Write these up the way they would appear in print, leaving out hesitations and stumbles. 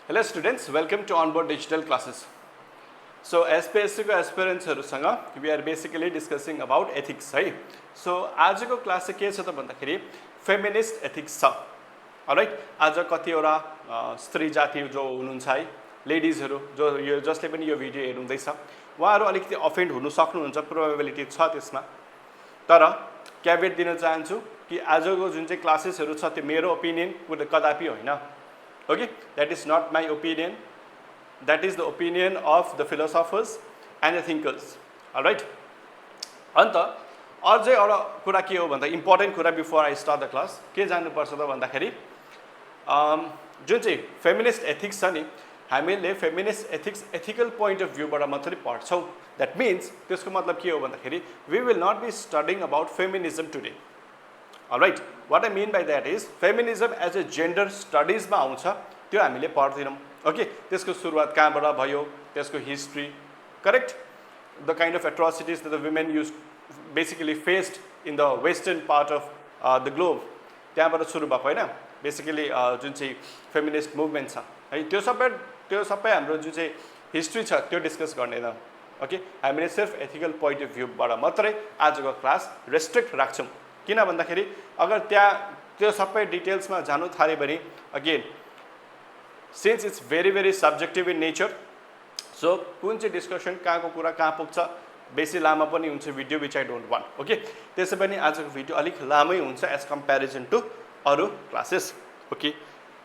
Hello students, welcome to Onboard Digital Classes. So SPSC aspirants we are basically discussing about ethics. Right? So today's class is feminist ethics. Alright, आज कतिवटा स्त्री जाति जो हुनुहुन्छ है लेडिजहरु जो यो जसले पनि यो भिडियो हेर्नुहुँदैछ उहाँहरु अलिकति अफेन्ड हुन सक्नुहुन्छ प्रोबेबिलिटी छ त्यसमा तर क्याभेट दिन चाहन्छु कि आजको जुन चाहिँ क्लासेसहरु छ त्यो मेरो ओपिनियन कदापि होइन Okay, that is not my opinion. That is the opinion of the philosophers and the thinkers. All right. अन्त अझै एउटा कुरा के हो भन्दा इम्पोर्टेन्ट कुरा before I start the class के जान्नुपर्छ त भन्दाखेरि जुन चाहिँ फेमिनिस्ट एथिक्स छ नि हामीले feminist ethics ethical point of भ्यूबाट मात्रै पढ्छौँ द्याट मिन्स त्यसको मतलब के हो भन्दाखेरि we will not be studying about feminism today Alright, what I mean by that is feminism as a gender studies मा आउँछ त्यो हामीले पढ्दैनौँ ओके त्यसको सुरुवात कहाँबाट भयो त्यसको history correct the kind of atrocities that the women use basically faced in the western part of the globe त्यहाँबाट सुरु भएको हैन बेसिकली जुन चाहिँ फेमिनिस्ट मुभमेन्ट छ है त्यो सबै हाम्रो जुन चाहिँ हिस्ट्री छ त्यो डिस्कस गर्दैन ओके हामीले सिर्फ एथिकल पोइन्ट अफ भ्यूबाट मात्रै आजको क्लास रेस्ट्रिक्ट राख्छौँ किन भन्दाखेरि अगर त्यो सबै डिटेल्समा जानु थाले भने again since it's very subjective in nature so कुन चाहिँ डिस्कसन कहाँको कुरा कहाँ पुग्छ बेसी लामो पनि हुन्छ video which I don't want okay त्यसै पनि आजको भिडियो अलिक लामै हुन्छ एज कम्पेरिजन टु अरू classes okay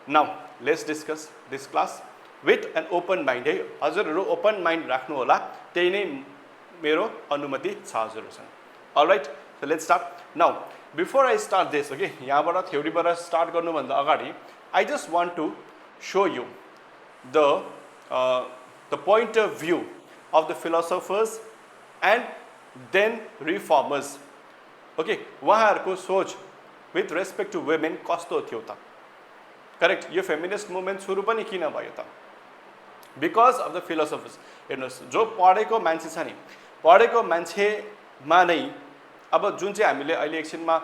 now let's discuss this class with an open mind है हजुरहरू ओपन माइन्ड राख्नु होला त्यही नै मेरो अनुमति छ हजुरहरूसँग all right So let's start. Now, before I start this, okay, यहाँबाट थ्योरीबाट स्टार्ट गर्नुभन्दा अगाडि I just want to show you the point of view of the philosophers and then reformers. Okay, उहाँहरूको सोच with respect to women कस्तो थियो त correct यो feminist movement सुरु पनि किन भयो त बिकज अफ द फिलोसफर्स हेर्नुहोस् जो पढेको मान्छे छ नि पढेको मान्छेमा नै अब जुन चाहिँ हामीले अहिले एकछिनमा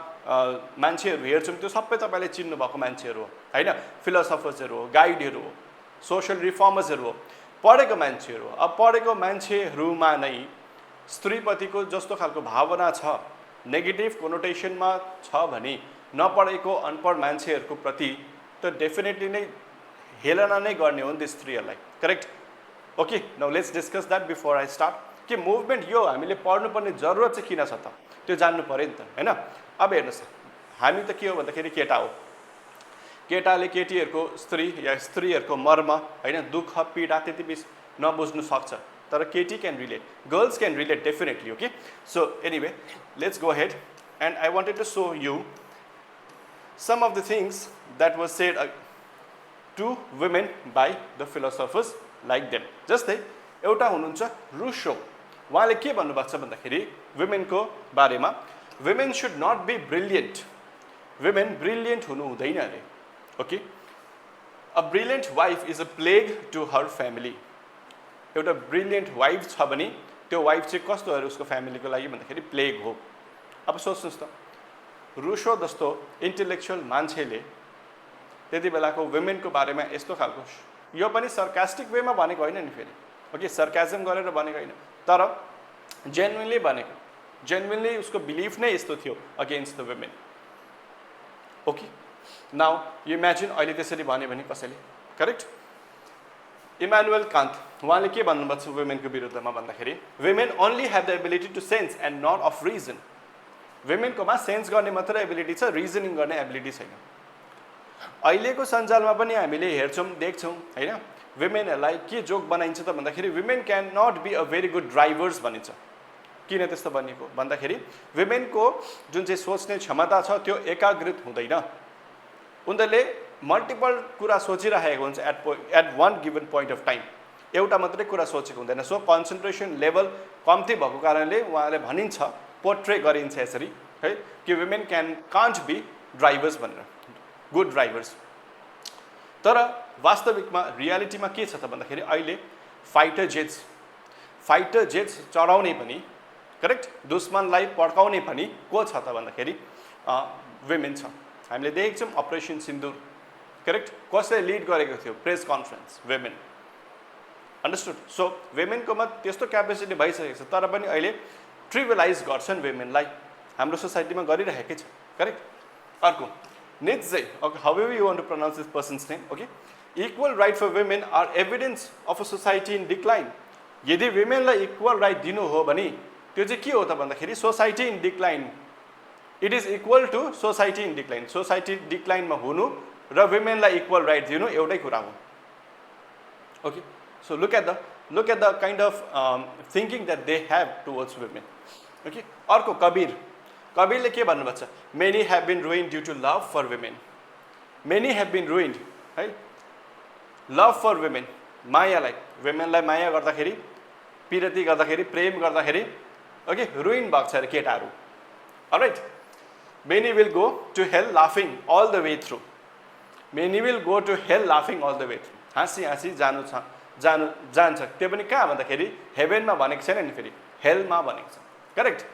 मान्छेहरू हेर्छौँ त्यो सबै तपाईँले चिन्नु भएको मान्छेहरू हो हैन फिलोसफर्सहरू हो गाइडहरू हो सोशल रिफर्मर्सहरू हो पढेको मान्छेहरू अब पढेको मान्छेहरूमा नै स्त्रीप्रतिको जस्तो खालको भावना छ नेगेटिभ कोनोटेसनमा छ भने नपढेको अनपढ मान्छेहरूको प्रति त डेफिनेटली नै हेलना नै गर्ने हो नि त्यो स्त्रीहरूलाई correct okay now let's discuss that before I start के मुभमेन्ट यो हामीले पढ्नुपर्ने जरुरत चाहिँ किन छ त त्यो जान्नु पर्यो नि त हैन अब हेर्नुहोस् हामी त के हो भन्दाखेरि केटा हो केटाले केटीहरूको स्त्री या स्त्रीहरूको मर्म हैन दुःख पीडा त्यति बेसी नबुझ्नु सक्छ तर केटी can relate girls can relate definitely okay so anyway let's go ahead and I wanted to show you some of the things that was said to women by the philosophers like them जस्तै एउटा हुनुहुन्छ रुसो उहाँले के भन्नुभएको छ भन्दाखेरि वुमेनको बारेमा women should not be brilliant women brilliant हुनु हुँदैन अरे okay a brilliant wife is a plague to her family एउटा ब्रिलियन्ट वाइफ छ भने त्यो वाइफ चाहिँ कस्तो अरे उसको फ्यामिलीको लागि भन्दाखेरि प्लेग हो अब सोच्नुहोस् त रुसो जस्तो इन्टेलेक्चुअल मान्छेले त्यति बेलाको वुमेनको बारेमा यस्तो खालको यो पनि सर्कास्टिक वेमा भनेको होइन नि फेरि ओके सर्काजम गरेर भनेको होइन तर जेन्युनली भनेको जेन्युनली उसको बिलिफ नै यस्तो थियो against the women okay now you imagine अहिले त्यसरी भन्यो भने कसैले करेक्ट इमानुएल कान्त उहाँले के भन्नुभएको छ वुमेनको विरुद्धमा भन्दाखेरि women only have the ability to sense and not of reason वुमेनकोमा सेन्स गर्ने मात्रै एबिलिटी छ रिजनिङ गर्ने एबिलिटी छैन अहिलेको सञ्जालमा पनि हामीले हेर्छौँ देख्छौँ हैन वुमेनहरूलाई के जोक बनाइन्छ त भन्दाखेरि women can not be a very good drivers भनिन्छ किन त्यस्तो भनिएको भन्दाखेरि वुमेनको जुन चाहिँ सोच्ने क्षमता छ त्यो एकाग्रित हुँदैन उनीहरूले मल्टिपल कुरा सोचिरहेको हुन्छ at one given point of time एउटा मात्रै कुरा सोचेको हुँदैन सो कन्सन्ट्रेसन लेभल कम्ती भएको कारणले उहाँले भनिन्छ पोर्ट्रे गरिन्छ यसरी है कि वुमेन कान्ट बी ड्राइभर्स भनेर गुड ड्राइभर्स तर वास्तविकमा रियालिटीमा के छ त भन्दाखेरि अहिले फाइटर जेट्स चढाउने पनि करेक्ट दुश्मनलाई पड्काउने पनि को छ त भन्दाखेरि वुमेन छ हामीले देखेको छौँ अपरेसन सिन्दुर करेक्ट कसले लिड गरेको थियो press conference women understood so वुमेनकोमा त्यस्तो क्यापेसिटी भइसकेको छ तर पनि अहिले ट्रिभिलाइज गर्छन् वुमेनलाई हाम्रो सोसाइटीमा गरिरहेकै छ करेक्ट अर्को नेक्स्ट चाहिँ okay how you want to pronounce this person's name okay equal right for women are evidence of a society in decline यदि वुमेनलाई इक्वल राइट दिनु हो भने त्यो चाहिँ के हो त भन्दाखेरि society in decline it is equal to society in decline society डिक्लाइनमा हुनु र वुमेनलाई इक्वल राइट दिनु एउटै कुरा हो okay so look at the kind of thinking that they have towards women okay अर्को कबीरले के भन्नुभएको छ many have been ruined due to love for women many have been ruined है लभ फर वुमेन मायालाई वुमेनलाई माया गर्दाखेरि पिरती गर्दाखेरि प्रेम गर्दाखेरि ओके रुइन भएको छ अरे केटाहरू all right many will go to hell लाफिङ all the way through many will go to hell लाफिङ अल द वे थ्रु हाँसी जान्छ त्यो पनि कहाँ भन्दाखेरि हेभेनमा भनेको छैन नि फेरि हेलमा भनेको छ करेक्ट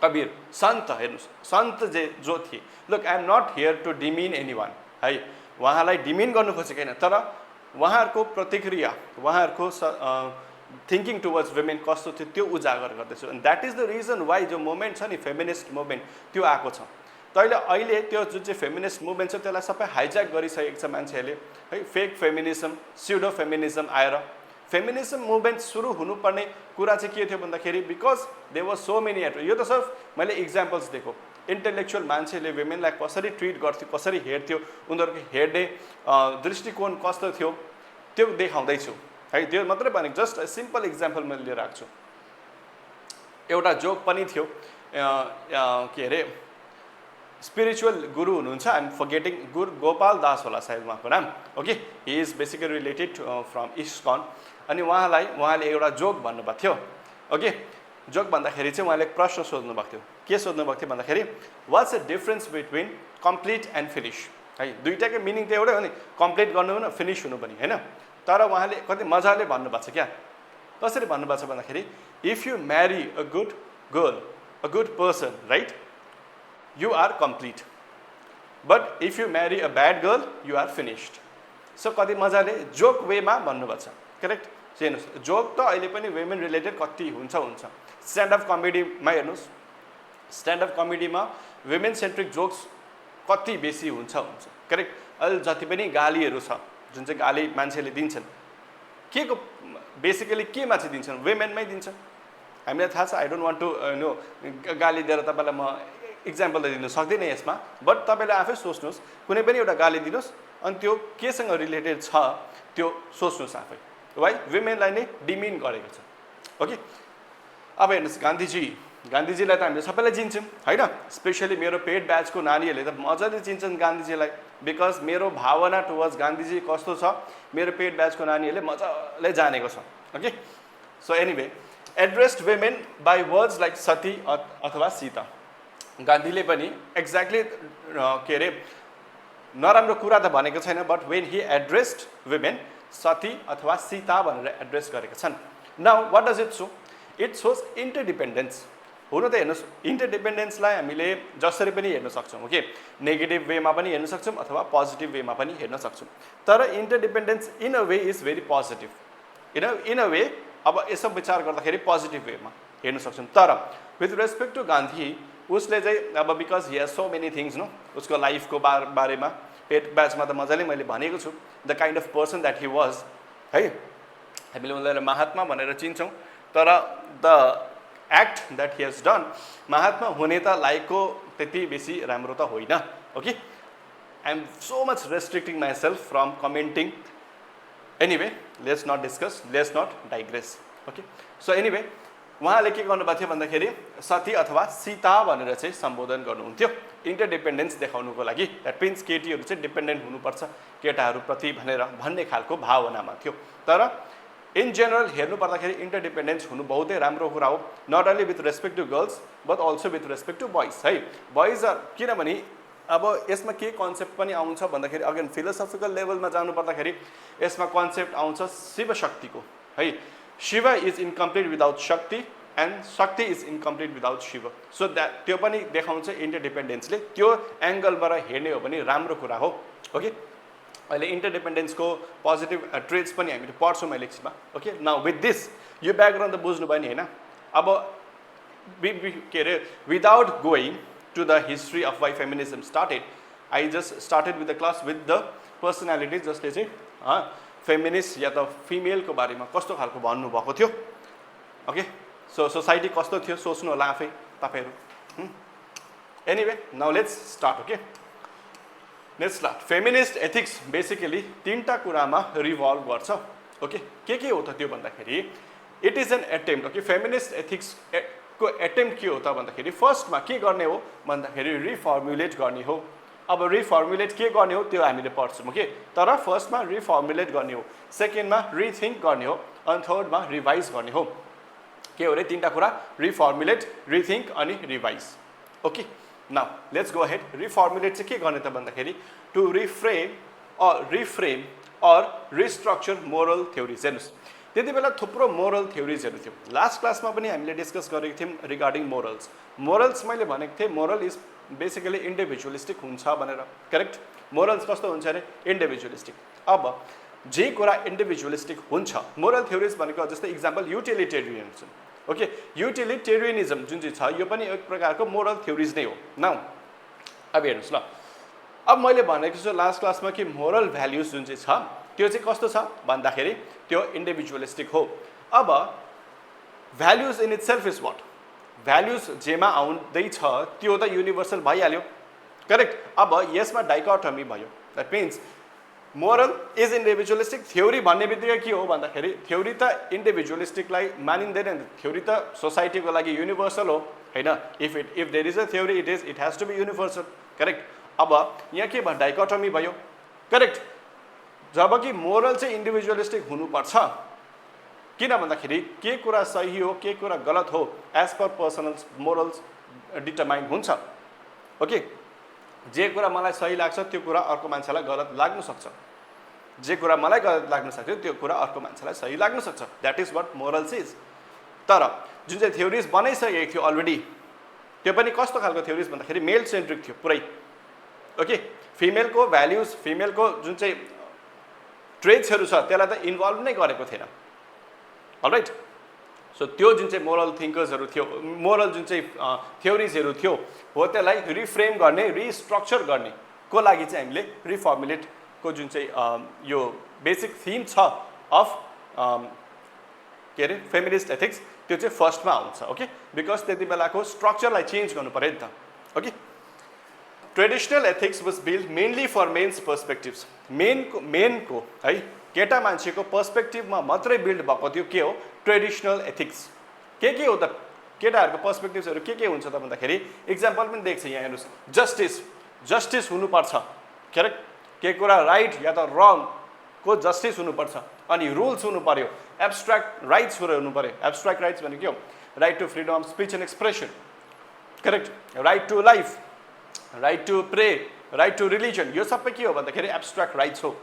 कबीर सन्त हेर्नुहोस् सन्त जो थिए look I am not here to demean any one है उहाँलाई डिमिन गर्नु खोजेको छैन तर उहाँहरूको प्रतिक्रिया उहाँहरूको थिङ्किङ टुवर्ड्स वुमेन कस्तो थियो त्यो उजागर गर्दैछु and that is the reason why जो मुभमेन्ट छ नि फेमिनिस्ट मुभमेन्ट त्यो आएको छ तैँले अहिले त्यो जुन चाहिँ फेमिनिस्ट मुभमेन्ट छ त्यसलाई सबै हाइज्याक गरिसकेको छ मान्छेहरूले है फेक फेमिनिजम स्युडो फेमिनिजम आएर फेमिनिजम मुभमेन्ट सुरु हुनुपर्ने कुरा चाहिँ के थियो भन्दाखेरि because they was so many at यो त सब मैले इक्जाम्पल्स दिएको इन्टेलेक्चुअल मान्छेले वुमेनलाई कसरी ट्रिट गर्थ्यो कसरी हेर्थ्यो उनीहरूको हेर्ने दृष्टिकोण कस्तो थियो त्यो देखाउँदैछु है त्यो मात्रै भनेको जस्ट सिम्पल इक्जाम्पल मैले लिएर आएको छु एउटा जोक पनि थियो के अरे स्पिरिचुअल गुरु हुनुहुन्छ आइएम फर्गेटिङ गुरु गोपाल दास होला सायद उहाँको नाम okay he is basically related from ISKCON अनि उहाँले एउटा जोक भन्नुभएको थियो ओके जोक भन्दाखेरि चाहिँ उहाँले एक प्रश्न सोध्नुभएको थियो के सोध्नुभएको थियो भन्दाखेरि what's the difference between complete and finish है दुईटाकै मिनिङ त एउटै हो नि कम्प्लिट गर्नु पनि फिनिस हुनु पनि होइन तर उहाँले कति मजाले भन्नुभएको छ क्या कसरी भन्नुभएको छ भन्दाखेरि if you marry a good girl a good person right you are complete but if you marry a bad girl you are finished so कति मजाले जोक वेमा भन्नुभएको छ करेक्ट हेर्नुहोस् जोक त अहिले पनि वुमेन रिलेटेड कति हुन्छ स्ट्यान्ड अप कमेडीमा हेर्नुहोस् स्ट्यान्ड अप कमेडीमा वुमेन सेन्ट्रिक जोक्स कति बेसी हुन्छ करेक्ट अहिले जति पनि गालीहरू छ जुन चाहिँ गाली मान्छेले दिन्छन् के को बेसिकली केमा चाहिँ दिन्छन् वुमेनमै दिन्छ हामीलाई थाहा छ I don't want to know गाली दिएर तपाईँलाई म इक्जाम्पल त दिनु सक्दिनँ यसमा बट तपाईँले आफै सोच्नुहोस् कुनै पनि एउटा गाली दिनुहोस् अनि त्यो केसँग रिलेटेड छ त्यो सोच्नुहोस् आफै वाइ वुमेनलाई नै डिमिन गरेको छ ओके अब हेर्नुहोस् गान्धीजीलाई त हामीले सबैलाई चिन्छौँ होइन स्पेसली मेरो पेड ब्याचको नानीहरूले त मजाले चिन्छन् गान्धीजीलाई बिकज मेरो भावना टुवर्ड्स गान्धीजी कस्तो छ मेरो पेड ब्याचको नानीहरूले मजाले जानेको छ okay so anyway addressed women by words like sati अथवा सीता गान्धीले पनि एक्ज्याक्टली के अरे नराम्रो कुरा त भनेको छैन but when he addressed women sati अथवा सीता भनेर एड्रेस गरेका छन् now what does it so it shows interdependence हुन त हेर्नुहोस् इन्टरडिपेन्डेन्सलाई हामीले जसरी पनि हेर्न सक्छौँ ओके नेगेटिभ वेमा पनि हेर्न सक्छौँ अथवा पोजिटिभ वेमा पनि हेर्न सक्छौँ तर interdependence in a way is very positive in a way अब यसो विचार गर्दाखेरि पोजिटिभ वेमा हेर्न सक्छौँ तर विथ रेस्पेक्ट टु गान्धी उसले चाहिँ अब because he has so many things no उसको लाइफको बारेमा पेड ब्याचमा त मजाले मैले भनेको छु the kind of person that he was है हामीले उनीहरूलाई महात्मा भनेर चिन्छौँ तर the act that he has done Mahatma हुने त लाइकको त्यति बेसी राम्रो त होइन okay I am so much restricting myself from commenting anyway let's not discuss let's not digress okay so anyway उहाँले के गर्नुभएको थियो भन्दाखेरि सती अथवा सीता भनेर चाहिँ सम्बोधन गर्नुहुन्थ्यो इन्टरडिपेन्डेन्स देखाउनुको लागि द्याट मिन्स केटीहरू चाहिँ डिपेन्डेन्ट हुनुपर्छ केटाहरूप्रति भनेर भन्ने खालको भावनामा थियो तर इन जेनरल हेर्नु पर्दाखेरि इन्टरडिपेन्डेन्स हुनु बहुतै राम्रो कुरा हो not only with respect to girls but also with respect to boys है बोइज आर किनभने अब यसमा के कन्सेप्ट पनि आउँछ भन्दाखेरि अगेन फिलोसफिकल लेभलमा जानु पर्दाखेरि यसमा कन्सेप्ट आउँछ शिव शक्तिको है Shiva is incomplete without Shakti and Shakti is incomplete without Shiva so that त्यो पनि देखाउँछ इन्टरडिपेन्डेन्सले त्यो एङ्गलबाट हेर्ने हो भने राम्रो कुरा हो ओके अहिले इन्टरडिपेन्डेन्सको पोजिटिभ ट्रेड्स पनि हामीले पढ्छौँ इलेक्सनमा ओके नाउ विथ दिस यो ब्याकग्राउन्ड त बुझ्नु भयो नि होइन अब के अरे without going to the history of why feminism started I just started with the class with the personality जसले चाहिँ फेमिनिस्ट या त फिमेलको बारेमा कस्तो खालको भन्नुभएको थियो ओके सो सोसाइटी कस्तो थियो सोच्नु होला आफै तपाईँहरू anyway now let's start okay let's start feminist ethics basically तीनटा कुरामा रिभल्भ गर्छ ओके के हो त त्यो भन्दाखेरि it is an attempt okay feminist ethics को एटेम्प्ट के हो त भन्दाखेरि फर्स्टमा के गर्ने हो भन्दाखेरि रिफर्मुलेट गर्ने हो अब रिफर्मुलेट के गर्ने हो त्यो हामीले पढ्छौँ ओके तर फर्स्टमा रिफर्मुलेट गर्ने हो सेकेन्डमा रिथिङ्क गर्ने हो अनि थर्डमा रिभाइज गर्ने हो के हो रे तीनटा कुरा रिफर्मुलेट रिथिङ्क अनि revise okay now let's go ahead reformulate चाहिँ के गर्ने त भन्दाखेरि to reframe or restructure moral theories हेर्नुहोस् त्यति बेला थुप्रो मोरल थ्योरिजहरू थियो लास्ट क्लासमा पनि हामीले डिस्कस गरेको थियौँ रिगार्डिङ मोरल्स मैले भनेको थिएँ मोरल इज बेसिकली इन्डिभिजुअलिस्टिक हुन्छ भनेर करेक्ट मोरल्स कस्तो हुन्छ अरे इन्डिभिजुअलिस्टिक अब जे कुरा इन्डिभिजुअलिस्टिक हुन्छ मोरल थ्योरिज भनेको जस्तै इक्जाम्पल युटिलिटेरियनिजम ओके युटिलिटेरियनिजम जुन चाहिँ छ यो पनि एक प्रकारको मोरल थ्योरिज नै हो नाउ अब हेर्नुहोस् ल अब मैले भनेको छु लास्ट क्लासमा कि मोरल भ्याल्युज जुन चाहिँ छ त्यो चाहिँ कस्तो छ भन्दाखेरि त्यो इन्डिभिजुअलिस्टिक हो अब values in itself is what values जेमा आउँदैछ त्यो त युनिभर्सल भइहाल्यो करेक्ट अब यसमा डाइकोटमी भयो that means moral is individualistic theory भन्ने बित्तिकै के हो भन्दाखेरि थ्योरी त इन्डिभिजुअलिस्टिकलाई मानिँदैन नि थ्योरी त सोसाइटीको लागि युनिभर्सल हो होइन if there is a theory it has to be universal correct अब यहाँ के भयो डाइकोटमी भयो करेक्ट जबकि मोरल चाहिँ इन्डिभिजुअलिस्टिक हुनुपर्छ किन भन्दाखेरि के कुरा सही हो के कुरा गलत हो as per personal morals determine हुन्छ ओके जे कुरा मलाई सही लाग्छ त्यो कुरा अर्को मान्छेलाई गलत लाग्न सक्छ जे कुरा मलाई गलत लाग्न सक्छ त्यो कुरा अर्को मान्छेलाई सही लाग्न सक्छ that is what morals is तर जुन चाहिँ थ्योरिज बनाइसकेको थियो अलरेडी त्यो पनि कस्तो खालको थ्योरिज भन्दाखेरि मेल सेन्ट्रिक थियो पुरै ओके फिमेलको भ्याल्युज फिमेलको जुन चाहिँ ट्रेड्सहरू छ त्यसलाई त इन्भल्भ नै गरेको थिएन अलराइट सो त्यो जुन चाहिँ मोरल थिङ्कर्सहरू थियो मोरल जुन चाहिँ थ्योरिजहरू थियो हो त्यसलाई रिफ्रेम गर्ने रिस्ट्रक्चर गर्ने को लागि चाहिँ हामीले रिफर्मुलेटको जुन चाहिँ यो बेसिक थिम छ अफ के अरे फेमिनिस्ट एथिक्स त्यो चाहिँ फर्स्टमा आउँछ ओके बिकज त्यति बेलाको स्ट्रक्चरलाई चेन्ज गर्नु पऱ्यो नि त okay traditional ethics was build mainly for men's perspectives मेनको है केटा मान्छेको पर्सपेक्टिभमा मात्रै बिल्ड भएको थियो के हो ट्रेडिसनल एथिक्स के हो त केटाहरूको पर्सपेक्टिभ्सहरू के हुन्छ त भन्दाखेरि इक्जाम्पल पनि देख्छ यहाँ हेर्नुहोस् जस्टिस हुनुपर्छ करेक्ट के कुरा राइट या त रङको जस्टिस हुनुपर्छ अनि रुल्स हुनु पर्यो एब्स्ट्र्याक्ट राइट्सहरू हुनु पर्यो एब्स्ट्र्याक्ट राइट्स भनेको के हो right to freedom of speech and expression correct right to life right to pray right to religion यो सबै के हो भन्दाखेरि एब्स्ट्र्याक्ट राइट्स हो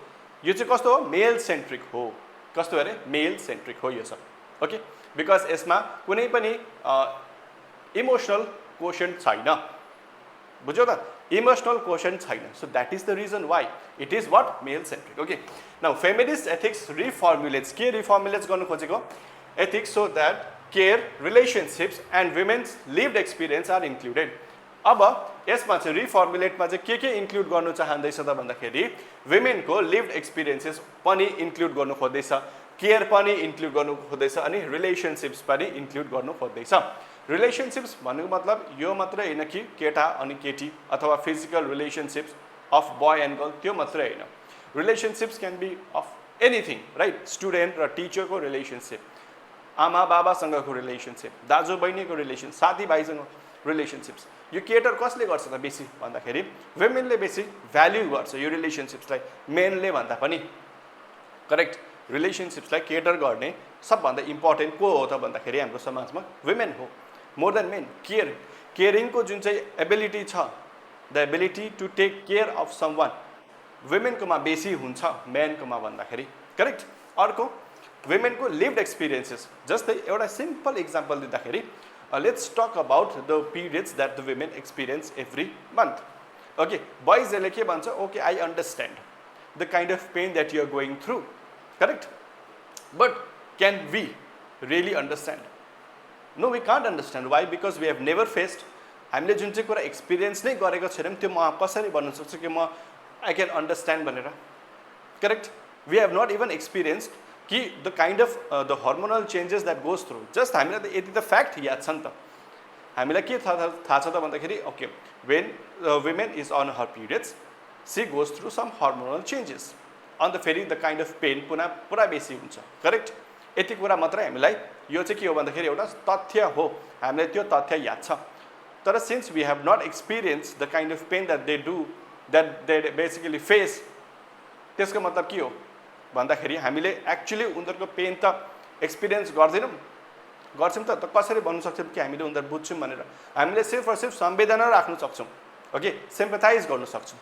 यो चाहिँ कस्तो हो मेल सेन्ट्रिक हो कस्तो अरे मेल सेन्ट्रिक हो यो सब ओके बिकज यसमा कुनै पनि इमोसनल क्वोसन छैन बुझ्यौ त इमोसनल क्वोसन छैन so that is the reason why it is what male centric okay now feminist ethics reformulates के रिफर्मुलेट्स गर्नु खोजेको ethics so that care relationships and women's lived experience are included अब यसमा चाहिँ रिफर्मुलेटमा चाहिँ के इन्क्लुड गर्नु चाहँदैछ त भन्दाखेरि वुमेनको लिभड एक्सपिरियन्सेस पनि इन्क्लुड गर्नु खोज्दैछ केयर पनि इन्क्लुड गर्नु खोज्दैछ अनि रिलेसनसिप्स पनि इन्क्लुड गर्नु खोज्दैछ रिलेसनसिप्स भन्नुको मतलब यो मात्रै होइन कि केटा अनि केटी अथवा physical relationships of boy and girl त्यो मात्रै होइन relationships can be of anything right student र टिचरको रिलेसनसिप आमा बाबासँगको रिलेसनसिप दाजु बहिनीको रिलेसन साथीभाइसँग रिलेसनसिप्स यो केटर कसले गर्छ त बेसी भन्दाखेरि वुमेनले बेसी भ्याल्यु गर्छ यो रिलेसनसिप्सलाई मेनले भन्दा पनि करेक्ट रिलेसनसिप्सलाई केटर गर्ने सबभन्दा इम्पोर्टेन्ट को हो त भन्दाखेरि हाम्रो समाजमा वुमेन हो मोर देन मेन केयरिङको जुन चाहिँ एबिलिटी छ the ability to take care of someone वुमेनकोमा बेसी हुन्छ मेनकोमा भन्दाखेरि करेक्ट अर्को वुमेनको लिभड एक्सपिरियन्सेस जस्तै एउटा सिम्पल इक्जाम्पल दिँदाखेरि let's talk about the periods that the women experience every month okay boys ले के भन्छ okay I understand the kind of pain that you are going through. Correct? But can we really understand? No, we can't understand. Why? Because we have never faced. हामीले जुन चाहिँ कुरा experience नै गरेको छैनौँ त्यो म कसरी भन्न सक्छु कि म आई क्यान अन्डरस्ट्यान्ड भनेर. Correct? We have not even experienced कि the kind of the hormonal changes that goes through. Just हामीलाई त यति त फ्याक्ट याद छ नि त. हामीलाई के थाहा छ त भन्दाखेरि okay when women is on her periods she goes through some hormonal changes. अन्त फेरि द काइन्ड अफ पेन पुरा बेसी हुन्छ. करेक्ट? यति कुरा मात्रै हामीलाई यो चाहिँ के हो भन्दाखेरि एउटा तथ्य हो. हामीलाई त्यो तथ्य याद छ. तर since we have not experience the kind of pain that they do that they basically face, त्यसको मतलब के हो भन्दाखेरि हामीले एक्चुअली उनीहरूको पेन त एक्सपिरियन्स गर्दैनौँ. गर्छौँ त कसरी भन्नु सक्छौँ कि हामीले उनीहरू बुझ्छौँ भनेर. हामीले सिर्फ और सिर्फ संवेदना राख्न सक्छौँ. ओके, सिम्पथाइज गर्न सक्छौँ.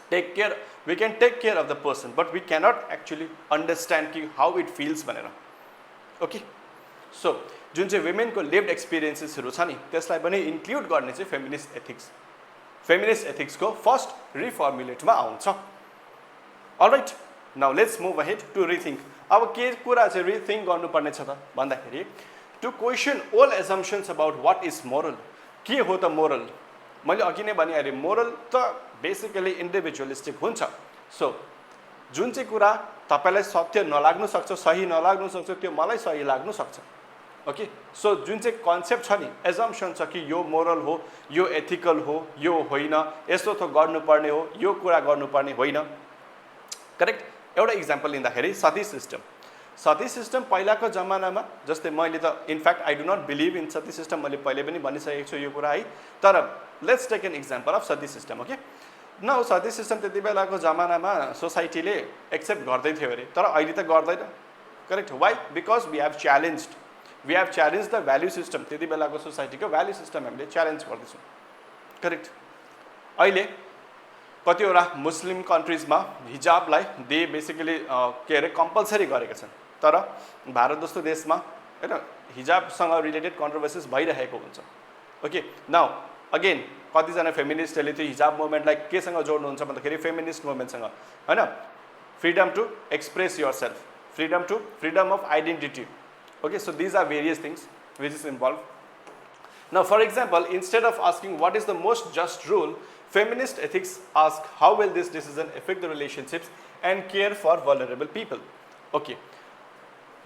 Take care, we can take care of the person but we cannot actually understand कि हाउ इट फिल्स भनेर. ओके, सो जुन चाहिँ वुमेनको लिभड एक्सपिरियन्सेसहरू छ नि त्यसलाई पनि इन्क्लुड गर्ने चाहिँ फेमिनिस्ट एथिक्स. फेमिनिस्ट एथिक्सको फर्स्ट रिफर्मुलेटमा आउँछ. Alright, now let's move ahead to rethink. अब के कुरा चाहिँ रिथिङ्क गर्नुपर्ने छ त भन्दाखेरि to question all assumptions about what is moral. के हो त मोरल? मैले अघि नै भनिहालेँ मोरल त बेसिकली इन्डिभिजुअलिस्टिक हुन्छ. सो जुन चाहिँ कुरा तपाईँलाई सत्य नलाग्नु सक्छ, सही नलाग्नु सक्छ, त्यो मलाई सही लाग्नु सक्छ. ओके, सो जुन चाहिँ कन्सेप्ट छ नि एजम्पसन छ कि यो मोरल हो, यो एथिकल हो, यो होइन, यस्तो त गर्नुपर्ने हो, यो कुरा गर्नुपर्ने होइन. करेक्ट? एउटा इक्जाम्पल लिँदाखेरि सती सिस्टम. सती सिस्टम पहिलाको जमानामा जस्तै मैले त in fact I do not believe in sati system. मैले पहिले पनि भनिसकेको छु यो कुरा है. तर let's take an example of sati system. Okay, न सती सिस्टम त्यति बेलाको जमानामा सोसाइटीले एक्सेप्ट गर्दै थियो अरे, तर अहिले त गर्दैन. Correct? Why? Because we have challenge the value system. त्यति बेलाको सोसाइटीको भ्याल्यु सिस्टम हामीले च्यालेन्ज गर्दैछौँ. करेक्ट? अहिले कतिवटा मुस्लिम कन्ट्रिजमा हिजाबलाई दे बेसिकली के अरे कम्पलसरी गरेका छन्. तर भारत जस्तो देशमा होइन हिजाबसँग रिलेटेड कन्ट्रोभर्सिस भइरहेको हुन्छ. ओके, नाउ अगेन कतिजना फेमिनिस्टहरूले त्यो हिजाब मुभमेन्टलाई केसँग जोड्नुहुन्छ भन्दाखेरि फेमिनिस्ट मुभमेन्टसँग. होइन, freedom to express yourself, freedom of identity. Okay, so these are various things which is involved. Now, for example, instead of asking what is the most just rule, feminist ethics ask how will this decision affect the relationships and care for vulnerable people. Okay,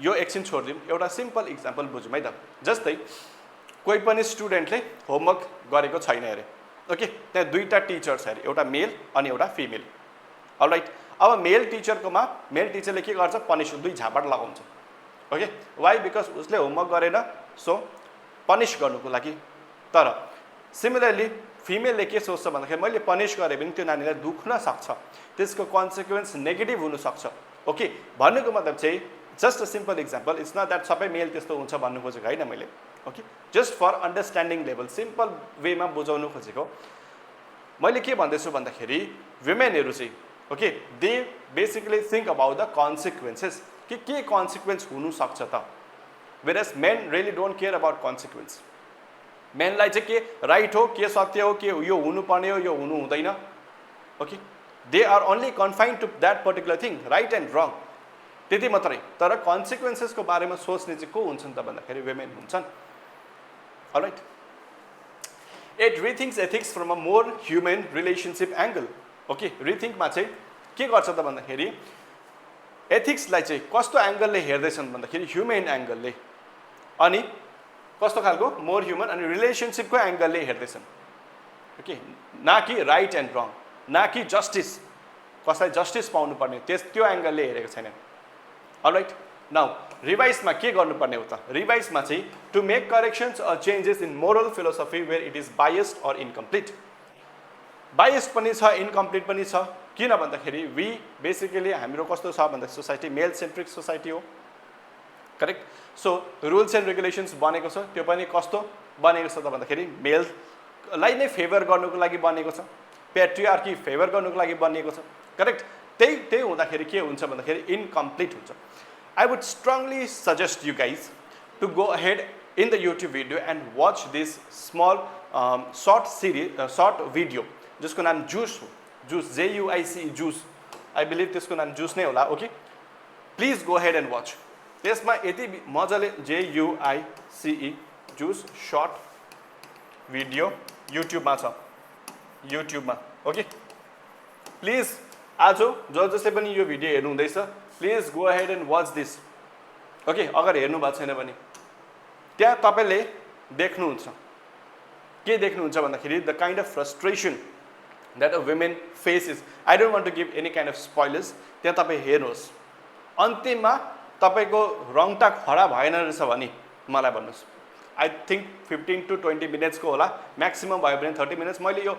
यो एकछिन छोडिदिउँ. एउटा simple example बुझौँ है त. जस्तै कोही पनि स्टुडेन्टले homework गरेको छैन अरे. ओके, त्यहाँ दुईवटा टिचर्स अरे, एउटा मेल अनि एउटा फिमेल. अलराइट, अब मेल टिचरले के गर्छ? पनिस, दुई झापड लगाउँछ. Okay, why? बिकज उसले होमवर्क गरेन, सो पनिस गर्नुको लागि. तर सिमिलरली फिमेलले के सोच्छ भन्दाखेरि मैले पनिस गरेँ भने त्यो नानीलाई दुख्न सक्छ, त्यसको कन्सिक्वेन्स नेगेटिभ हुनसक्छ. ओके, भन्नुको मतलब चाहिँ just a simple example. It's not that सबै मेल त्यस्तो हुन्छ भन्नु खोजेको होइन मैले. Okay, just for understanding level simple वेमा बुझाउनु खोजेको. मैले के भन्दैछु भन्दाखेरि वुमेनहरू चाहिँ okay they basically think about the consequences कि के कन्सिक्वेन्स हुनसक्छ त. Whereas men really don't care about consequence. मेनलाई चाहिँ के राइट हो, के सत्य हो, के यो हुनुपर्ने हो, यो हुनु हुँदैन. Okay, they are only confined to that particular thing, right and wrong, त्यति मात्रै. तर कन्सिक्वेन्सेसको बारेमा सोच्ने चाहिँ को हुन्छन् त भन्दाखेरि वुमेन हुन्छन्. Alright, it rethinks ethics from a more human relationship angle. Okay, रिथिङ्कमा चाहिँ के गर्छ त भन्दाखेरि एथिक्सलाई चाहिँ कस्तो एङ्गलले हेर्दैछन् भन्दाखेरि ह्युमन एङ्गलले, अनि कस्तो खालको मोर ह्युमन अनि रिलेसनसिपको एङ्गलले हेर्दैछन्. ओके, न कि राइट एन्ड रङ, न कि जस्टिस, कसलाई जस्टिस पाउनुपर्ने त्यो एङ्गलले हेरेको छैन. अलराइट, नाउ रिभाइजमा के गर्नुपर्ने हो त? रिभाइजमा चाहिँ to make corrections or changes in moral philosophy where it is biased or incomplete. Biased पनि छ, इन्कम्प्लिट पनि छ. किन भन्दाखेरि वी बेसिकली हाम्रो कस्तो छ भन्दा सोसाइटी मेल सेन्ट्रिक सोसाइटी हो. Correct? So rules and regulations बनेको छ, त्यो पनि कस्तो बनेको छ त भन्दाखेरि मेललाई नै फेभर गर्नुको लागि बनेको छ, प्याट्रिआर्की फेभर गर्नुको लागि बनिएको छ. करेक्ट? त्यही हुँदाखेरि के हुन्छ भन्दाखेरि इन्कम्प्लिट हुन्छ. I would strongly suggest you guys to go ahead in the YouTube video and watch this small short video जिसको नाम जुस हो. Juice, JUIC, juice. I believe त्यसको नाम जुस नै होला okay please go head and watch त्यसमा यति मजाले JUICE जुस सर्ट भिडियो युट्युबमा छ युट्युबमा ओके प्लिज आज जसले पनि यो भिडियो हेर्नु हुँदैछ please go head and watch this okay अगर हेर्नु भएको छैन भने त्यहाँ तपाईले देख्नुहुन्छ के देख्नुहुन्छ भन्दाखेरि the kind of frustration that a women faces. I don't want to give any kind of spoilers. त्यहाँ तपाई हेर्नुहोस् अन्तिममा तपाईको रङटा खडा भएन रहेछ भने मलाई भन्नुस् I think 15 to 20 minutes को होला म्याक्सिमम भयो भने 30 minutes मैले यो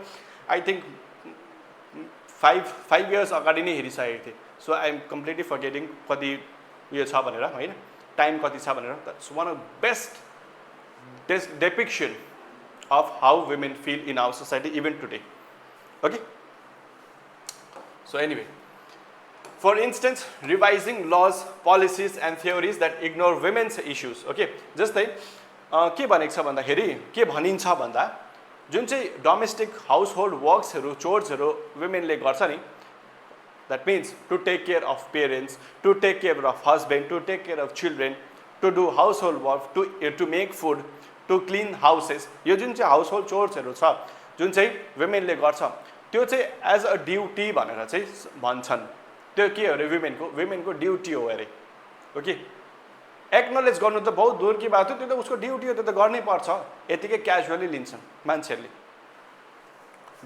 I think 5 years अगाडि नै हेरिसकेको थिएँ so I am completely forgetting कति यो छ भनेर हैन टाइम कति छ भनेर that's one of best depiction of how women feel in our society even today. Okay. So anyway, for instance, revising laws, policies and theories that ignore women's issues. Okay. जस्तै के भनेको छ भन्दाखेरि के भनिन्छ भन्दा जुन चाहिँ डोमेस्टिक हाउसहोल्ड वर्क्सहरु चोर्सहरु वुमेनले गर्छ नि that means to take care of parents, to take care of husband, to take care of children, to do household work, to make food, to clean houses. यो जुन चाहिँ हाउसहोल्ड चोर्सहरु छ जुन चाहिँ वुमेनले गर्छ त्यो चाहिँ एज अ ड्युटी भनेर चाहिँ भन्छन् त्यो के हो रे वुमेनको ड्युटी हो अरे ओके एक्नोलेज गर्नु त बहुत दूर की बात हो त्यो त उसको ड्युटी हो त्यो त गर्नै पर्छ यतिकै क्याजुअली लिन्छन् मान्छेहरूले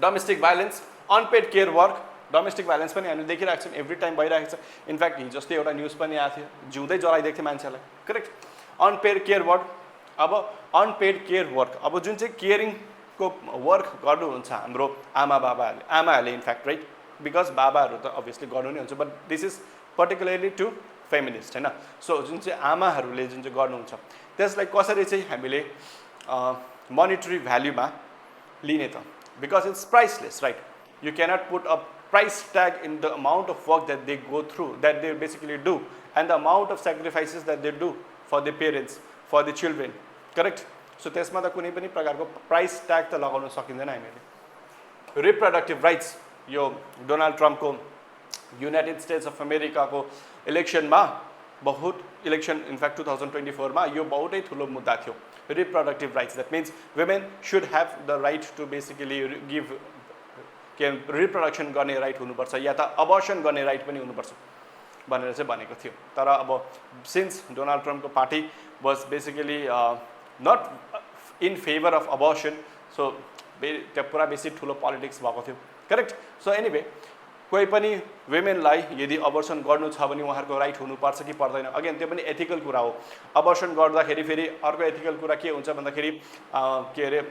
domestic violence unpaid care work domestic violence पनि हामीले देखिरहेको छौँ एभ्री टाइम भइरहेको छ इनफ्याक्ट हिजो जस्तै एउटा न्युज पनि आएको थियो जिउँदै जलाइदिएको थियो मान्छेलाई करेक्ट अनपेड केयर वर्क अब अनपेड केयर वर्क अब जुन चाहिँ केयरिङ को वर्क गर्नुहुन्छ हाम्रो आमाहरूले इनफ्याक्ट राइट बिकज बाबाहरू त अभियसली गर्नु नै हुन्छ but this is particularly to feminist हैन सो जुन चाहिँ आमाहरूले जुन चाहिँ गर्नुहुन्छ त्यसलाई कसरी चाहिँ हामीले मोनिटरी भ्याल्युमा लिने त because it's priceless right you cannot put a price tag in the amount of work that they go through that they basically do and the amount of sacrifices that they do for the parents for the children correct so त्यसमा त कुनै पनि प्रकारको price tag त लगाउन सकिँदैन हामीले reproductive rights यो डोनाल्ड ट्रम्पको युनाइटेड स्टेट्स अफ अमेरिकाको इलेक्सनमा बहुत इलेक्सन इनफ्याक्ट 2024 मा यो बहुतै ठुलो मुद्दा थियो reproductive rights that means women should have the right to basically give के रिप्रोडक्सन गर्ने राइट हुनुपर्छ या त अबर्सन गर्ने राइट पनि हुनुपर्छ भनेर चाहिँ भनेको थियो तर अब सिन्स डोनाल्ड ट्रम्पको party was basically not in favour of abortion so त्यो पुरा बेसी ठुलो पोलिटिक्स भएको थियो करेक्ट सो एनिवे कोही पनि वुमेनलाई यदि अबर्सन गर्नु छ भने उहाँहरूको राइट हुनुपर्छ कि पर्दैन अगेन त्यो पनि एथिकल कुरा हो अबर्सन गर्दाखेरि फेरि अर्को एथिकल कुरा के हुन्छ भन्दाखेरि के अरे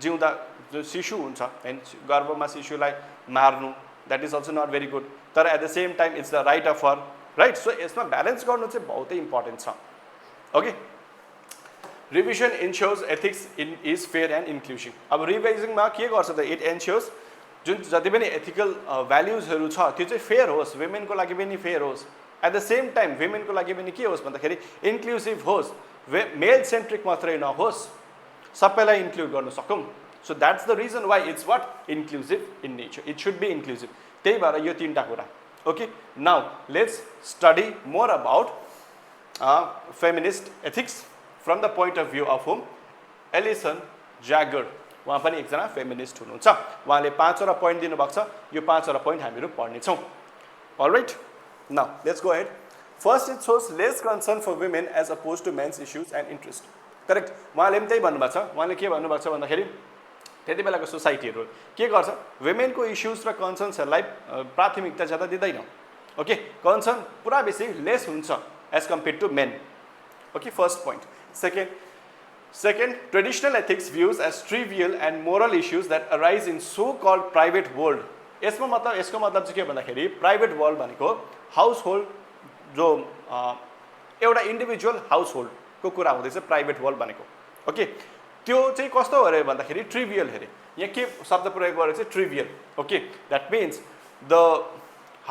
जिउँदा जो शिशु हुन्छ हैन गर्भमा शिशुलाई मार्नु that is also not very good तर at the same time it's the right of her right so यसमा ब्यालेन्स गर्नु चाहिँ बहुतै इम्पोर्टेन्ट छ okay revision ensures ethics is fair and inclusive अब रिभाइजिङमा के गर्छ त इट एन्स्योर्स जुन जति पनि एथिकल भ्याल्युजहरू छ त्यो चाहिँ फेयर होस् वुमेनको लागि पनि फेयर होस् एट द सेम टाइम वुमेनको लागि पनि के होस् भन्दाखेरि इन्क्लुसिभ होस् मेल सेन्ट्रिक मात्रै नहोस् सबैलाई इन्क्लुड गर्न सकौँ so that's the reason why it's what inclusive in nature it should be inclusive त्यही भएर यो तीनटा कुरा okay now let's study more about feminist ethics from the point of view of home Alison Jaggar उहाँ पनि एकजना feminist हुनुहुन्छ उहाँले 5वटा पोइन्ट दिनुभएको छ यो 5वटा पोइन्ट हामीहरू पढ्नेछौँ alright now let's go head first it shows less concern for women as oppose to men's issues and interest correct उहाँले पनि त्यही भन्नुभएको छ उहाँले के भन्नुभएको छ भन्दाखेरि त्यति बेलाको सोसाइटीहरू के गर्छ वुमेनको इस्युज र कन्सर्न्सहरूलाई प्राथमिकता ज्यादा दिँदैन ओके कन्सर्न पुरा बेसी लेस हुन्छ as compare to men okay first point Second, traditional ethics views as trivial and moral issues that arise in so-called private world. यसको मतलब चाहिँ के भन्दाखेरि प्राइभेट वर्ल्ड भनेको हाउसहोल्ड जो एउटा इन्डिभिजुअल हाउसहोल्डको कुरा हुँदैछ प्राइभेट वर्ल्ड भनेको ओके त्यो चाहिँ कस्तो हो अरे भन्दाखेरि ट्रिभियल हेरे यहाँ के शब्द प्रयोग गरेर चाहिँ trivial okay that means the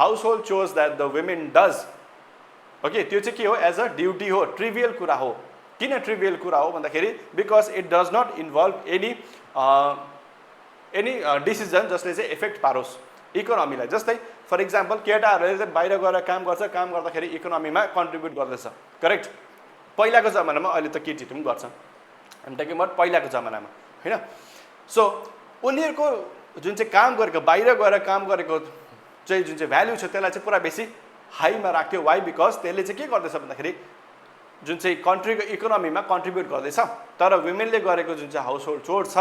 household chores that the women does okay त्यो चाहिँ के हो एज अ ड्युटी हो ट्रिभियल कुरा हो किन ट्रिभियल कुरा हो भन्दाखेरि because it does not involve any decision जसले चाहिँ इफेक्ट पारोस् इकोनोमीलाई जस्तै फर इक्जाम्पल केटाहरूले चाहिँ बाहिर गएर काम गर्छ, काम गर्दाखेरि इकोनोमीमा कन्ट्रिब्युट गर्दैछ, करेक्ट? पहिलाको जमानामा, अहिले त केटीहरू पनि गर्छ, हामी टेकिङ अबाउट पहिलाको जमानामा, होइन? सो उनीहरूको जुन चाहिँ काम गरेको, बाहिर गएर काम गरेको चाहिँ जुन चाहिँ भ्याल्यु छ त्यसलाई चाहिँ पुरा बेसी हाईमा राख्थ्यो। वाइ? बिकज त्यसले चाहिँ के गर्दैछ भन्दाखेरि जुन चाहिँ कन्ट्रीको इकोनोमीमा कन्ट्रिब्युट गर्दैछ, तर वुमेनले गरेको जुन चाहिँ हाउस होल्ड चोर छ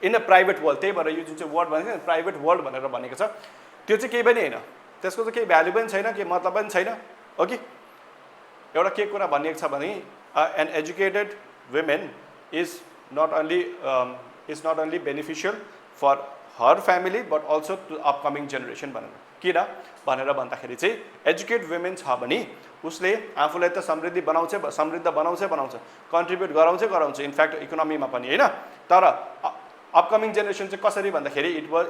इन अ प्राइभेट वर्ल्ड, त्यही भएर यो जुन चाहिँ वर्ड भनेको प्राइभेट वर्ल्ड भनेर भनेको छ, त्यो चाहिँ केही पनि होइन, त्यसको चाहिँ केही भ्याल्यु पनि छैन, केही मतलब पनि छैन, हो कि? एउटा के कुरा भनिएको छ भने an educated women is not only beneficial for her family but also to upcoming generation भनेर भन्दाखेरि चाहिँ एजुकेट वुमेन छ भने उसले आफूलाई त समृद्ध बनाउँछ, कन्ट्रिब्युट गराउँछ इनफ्याक्ट इकोनोमीमा पनि, होइन? तर अपकमिङ जेनेरेसन चाहिँ कसरी भन्दाखेरि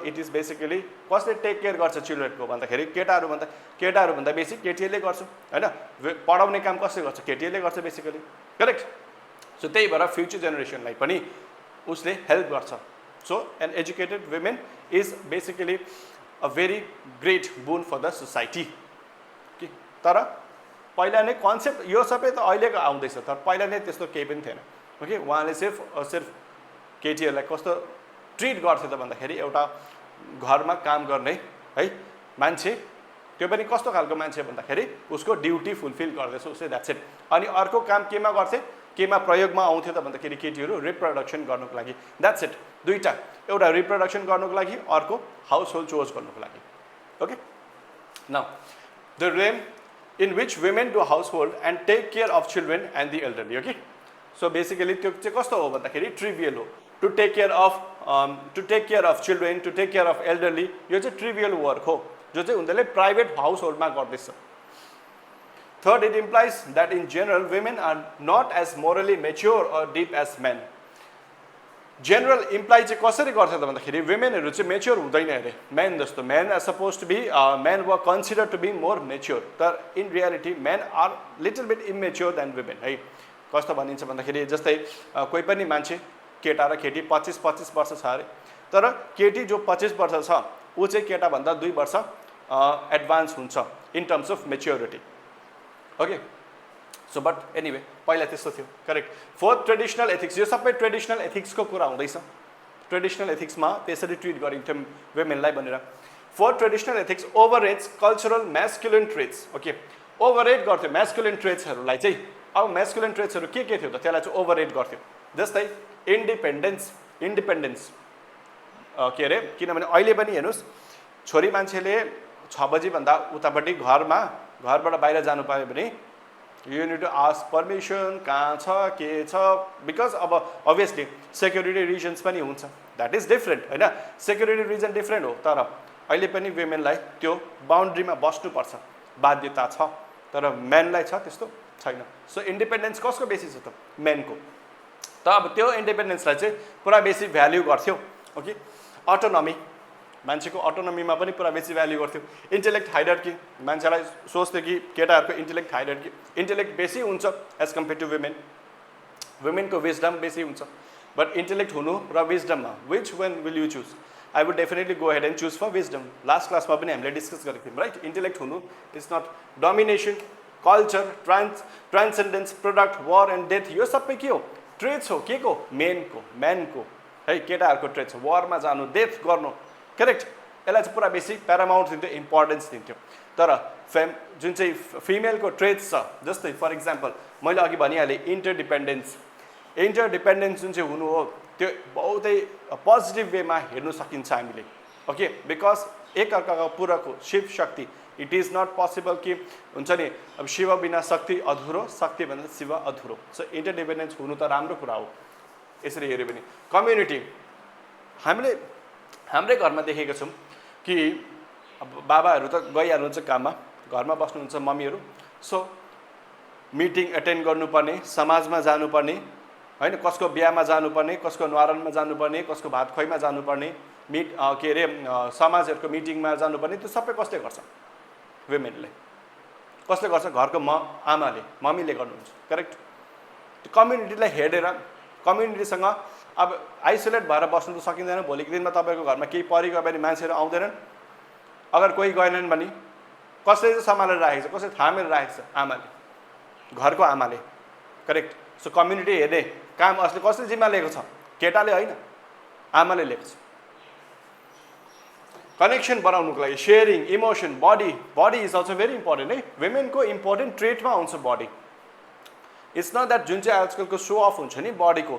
इट इज बेसिकली कसले टेक केयर गर्छ चिल्ड्रेनको भन्दाखेरि केटाहरूभन्दा बेसी केटीहरूले गर्छ, होइन? पढाउने काम कसले गर्छ? केटीहरूले गर्छ बेसिकली, करेक्ट? सो त्यही भएर फ्युचर जेनेरेसनलाई पनि उसले हेल्प गर्छ। So an educated women is basically a very great boon for the society कि। तर पहिला नै कन्सेप्ट यो सबै त अहिलेको आउँदैछ, तर पहिला नै त्यस्तो केही पनि थिएन, ओके? उहाँले सिर्फ केटीहरूलाई कस्तो ट्रिट गर्थ्यो त भन्दाखेरि एउटा घरमा काम गर्ने है मान्छे, त्यो पनि कस्तो खालको मान्छे भन्दाखेरि उसको ड्युटी फुलफिल गर्दैछ उसले, द्याट्स इट। अनि अर्को काम केमा गर्थे, केमा प्रयोगमा आउँथ्यो त भन्दाखेरि केटीहरू रिप्रोडक्सन गर्नुको लागि, द्याट्स इट। दुईटा, एउटा रिप्रोडक्सन गर्नुको लागि, अर्को हाउस होल्ड चोर्स गर्नुको लागि, okay? Now the realm in which women do household and take care of children and the elderly, okay? So basically त्यो चाहिँ कस्तो हो भन्दाखेरि ट्रिभियल हो। To take care of children, to take care of elderly, यो चाहिँ trivial work हो जो चाहिँ उनीहरूले प्राइभेट हाउस होल्डमा गर्दैछ। Third, it implies that in general women are not as morally mature or deep as men. General imply चाहिँ कसरी गर्छ त भन्दाखेरि वुमेनहरू चाहिँ मेच्योर हुँदैन अरे मेन जस्तो। Men are suppose to be men were consider to be more mature, तर in reality men are little bit immature than women, है? कस्तो भनिन्छ भन्दाखेरि जस्तै कोही पनि मान्छे, केटा र केटी 25 वर्ष छ अरे, तर केटी जो 25 वर्ष छ ऊ चाहिँ केटाभन्दा 2 वर्ष एडभान्स हुन्छ in terms of maturity, okay? So but anyway पहिला त्यस्तो थियो, करेक्ट? Fourth, traditional ethics. यो सबै ट्रेडिसनल एथिक्सको कुरा हुँदैछ, ट्रेडिसनल एथिक्समा त्यसरी ट्रिट गरिन्थ्यो वुमेनलाई भनेर। Fourth, traditional ethics overrates cultural masculine traits, okay? Overrate गर्थ्यो म्यास्कुलिन ट्रेट्सहरूलाई चाहिँ। अब म्यास्कुलिन ट्रेट्सहरू के थियो त त्यसलाई चाहिँ ओभररेट गर्थ्यो, जस्तै इन्डिपेन्डेन्स के अरे, किनभने अहिले पनि हेर्नुहोस् छोरी मान्छेले 6 बजीभन्दा उतापट्टि घरबाट बाहिर जानु पायो भने you need to ask permission, कहाँ छ के छ, बिकज अब अभियसली सेक्युरिटी रिजन्स पनि हुन्छ, द्याट इज डिफ्रेन्ट, होइन? सेक्युरिटी रिजन डिफ्रेन्ट हो, तर अहिले पनि वुमेनलाई त्यो बााउन्ड्रीमा बस्नुपर्छ बाध्यता छ, तर मेनलाई छ त्यस्तो छैन। सो इन्डिपेन्डेन्स कसको बेसिस हो त? मेनको। त अब त्यो इन्डिपेन्डेन्सलाई चाहिँ पुरा बेसी भ्याल्यु गर्थ्यो, ओके? अटोनमी, मान्छेको अटोनमीमा पनि पुरा बेसी भ्याल्यु गर्थ्यो। इन्टेलेक्ट हायरार्की, मान्छेलाई सोच्थ्यो कि केटाहरूको इन्टेलेक्ट हायरार्की, इन्टेलेक्ट बेसी हुन्छ एज कम्पेयर टु वुमेन, वुमेनको विजडम बेसी हुन्छ। बट इन्टेलेक्ट हुनु र विजडममा which one will you choose? I would definitely go head and choose for wisdom. Last क्लासमा पनि हामीले डिस्कस गरेको थियौँ, राइट? इन्टेलेक्ट हुनु is not domination, culture, transcendence, product, war and death, यो सबै के हो? ट्रेट्स हो, के को? म्यानको, है? केटाहरूको ट्रेट्स हो, वारमा जानु, डेथ गर्नु, करेक्ट? यसलाई चाहिँ पुरा बेसी प्यारामाउन्ट दिन्थ्यो, इम्पोर्टेन्स दिन्थ्यो। तर जुन चाहिँ फिमेलको ट्रेट्स छ, जस्तै फर इक्जाम्पल मैले अघि भनिहालेँ इन्टरडिपेन्डेन्स जुन चाहिँ हुनु हो त्यो बहुतै पोजिटिभ वेमा हेर्नु सकिन्छ हामीले, ओके? बिकज एकअर्काको पुराको Shiv Shakti, it is not possible कि हुन्छ नि अब शिव बिना शक्ति अधुरो, शक्ति भन्दा शिव अधुरो। सो इन्टरडिपेन्डेन्स हुनु त राम्रो कुरा हो। यसरी हेऱ्यो भने कम्युनिटी, हामीले हाम्रै घरमा देखेका छौँ कि अब बाबाहरू त गइहाल्नुहुन्छ काममा, घरमा बस्नुहुन्छ मम्मीहरू, सो मिटिङ एटेन्ड गर्नुपर्ने, समाजमा जानुपर्ने, होइन? कसको बिहामा जानुपर्ने, कसको न्वारानमा जानुपर्ने, कसको भात खुवाइमा जानुपर्ने, के अरे समाजहरूको मिटिङमा जानुपर्ने, त्यो सबै कसले गर्छ? वुमेनले। कसले गर्छ? घरको आमाले, मम्मीले गर्नुहुन्छ, करेक्ट? त्यो कम्युनिटीलाई हेरेर, कम्युनिटीसँग अब आइसोलेट भएर बस्नु त सकिँदैन। भोलिको दिनमा तपाईँको घरमा केही परिगयो भने मान्छेहरू आउँदैनन्, अगर कोही गएनन् भने कसले चाहिँ सम्हालेर राखेको छ, कसले थामेर राखेको छ? आमाले, घरको आमाले, करेक्ट। सो कम्युनिटी हेर्ने काम असले कसले जिम्मा लिएको छ? केटाले होइन, आमाले लिएको छ। कनेक्सन बनाउनुको लागि sharing, emotion, body is also very important है। वुमेनको इम्पोर्टेन्ट ट्रेटमा आउँछ बडी। इट्स नट द्याट जुन चाहिँ आजकलको सो अफ हुन्छ नि बडीको,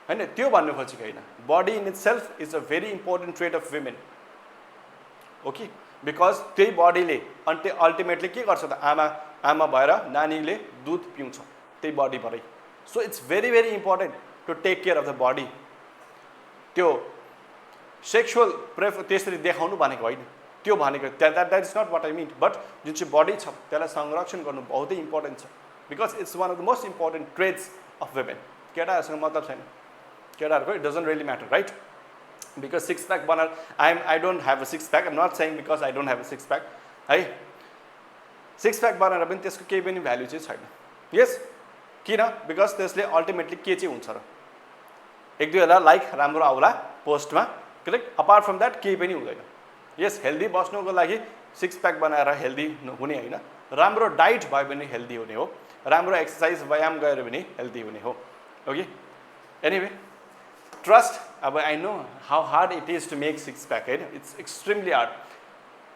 होइन, त्यो भन्नु खोजेको होइन। Body in itself is a very important trait of women, okay. Because त्यही बडीले अल्टिमेटली के गर्छ त? आमा भएर नानीले दुध पिउँछ त्यही बडीबाटै। So it's very very important to take care of the body. त्यो सेक्सुअल त्यसरी देखाउनु भनेको होइन, त्यो भनेको that is not what I mean. But जुन चाहिँ बडी छ त्यसलाई संरक्षण गर्नु बहुतै इम्पोर्टेन्ट छ, because it's one of the most important traits of women. केटाहरूसँग मतलब छैन, केटाहरूको it doesn't really matter, right? Because six pack बनाएर I don't have a six pack, I'm not saying because I don't have a six pack है। Six pack बनाएर पनि त्यसको केही पनि भ्याल्यु चाहिँ छैन। यस, किन? बिकज त्यसले अल्टिमेटली के चाहिँ हुन्छ र? एक दुईवटा लाइक राम्रो आउला पोस्टमा, करेक्ट। अपार्ट फ्रम द्याट केही पनि हुँदैन। यस, हेल्दी बस्नुको लागि सिक्स प्याक बनाएर हेल्दी हुने होइन, राम्रो डाइट भयो भने हेल्दी हुने हो, राम्रो एक्सर्साइज व्यायाम गऱ्यो भने हेल्दी हुने हो, ओके। एनिवे, ट्रस्ट, अब I know how hard it is to make six pack होइन। It's extremely hard,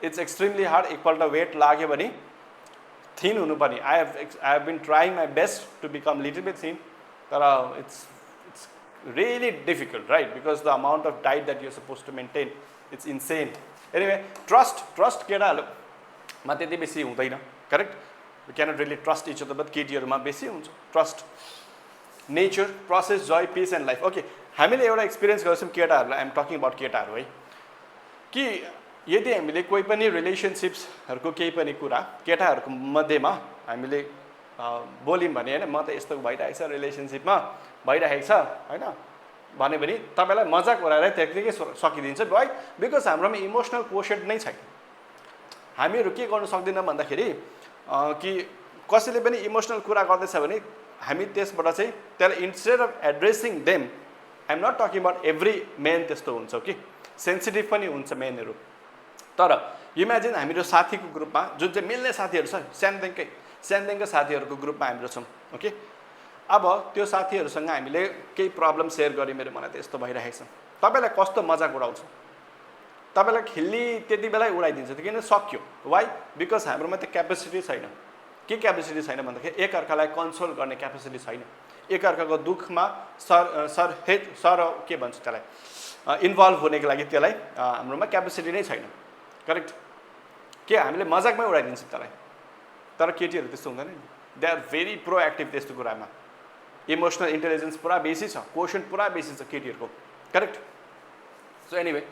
it's extremely hard. एकपल्ट वेट लाग्यो भने थिन हुनुपर्ने। I have been trying my best to become little bit thin, तर it's really difficult, right? Because the amount of diet that you're supposed to maintain, it's insane. Anyway, trust केटाहरूमा त्यति बेसी हुँदैन, correct. We cannot really trust each other, but केटीहरूमा बेसी हुन्छ trust. Nature, process, Joy, piece and life, okay. हामीले एउटा experience गर्छौँ केटाहरूलाई, I'm talking about केटाहरू है, कि यदि हामीले कोही पनि रिलेसनसिप्सहरूको केही पनि कुरा केटाहरूको मध्येमा हामीले बोल्यौँ भने होइन, म त यस्तो भइरहेको छ रिलेसनसिपमा भइरहेको छ होइन भने पनि तपाईँलाई मजाक उडाएर त्यतिकै सकिदिन्छ है। बिकज हाम्रोमा इमोसनल कोसेन्ट नै छैन। हामीहरू के गर्नु सक्दैनौँ भन्दाखेरि कि कसैले पनि इमोसनल कुरा गर्दैछ भने हामी त्यसबाट चाहिँ त्यसलाई instead of addressing them, I'm not talking about every men त्यस्तो हुन्छ कि, सेन्सिटिभ पनि हुन्छ मेनहरू। तर इमेजिन हामीहरू साथीको ग्रुपमा जुन चाहिँ मिल्ने साथीहरू छ, सानदेखिको साथीहरूको ग्रुपमा हामीहरू छौँ, ओके। अब त्यो साथीहरूसँग हामीले केही प्रब्लम सेयर गऱ्यौँ, मेरो मलाई त यस्तो भइरहेको छ, तपाईँलाई कस्तो मजाक उडाउँछ, तपाईँलाई खिल्ली त्यति बेलै उडाइदिन्छ। त्यो किन सक्यो? वाइ? बिकज हाम्रोमा त्यो क्यापेसिटी छैन। के क्यापेसिटी छैन भन्दाखेरि एकअर्कालाई कन्सोल गर्ने क्यापेसिटी छैन। एकअर्काको दुःखमा सर के भन्छ त्यसलाई, इन्भल्भ हुनेको लागि त्यसलाई हाम्रोमा क्यापेसिटी नै छैन, करेक्ट। के हामीले मजाकमै उडाइदिन्छ त्यसलाई। तर केटीहरू त्यस्तो हुँदैन नि, दे आर भेरी प्रोएक्टिभ त्यस्तो कुरामा। इमोसनल इन्टेलिजेन्स पुरा बेसी छ, कोसेन्ट पुरा बेसी छ केटीहरूको, करेक्ट। सो एनिवे,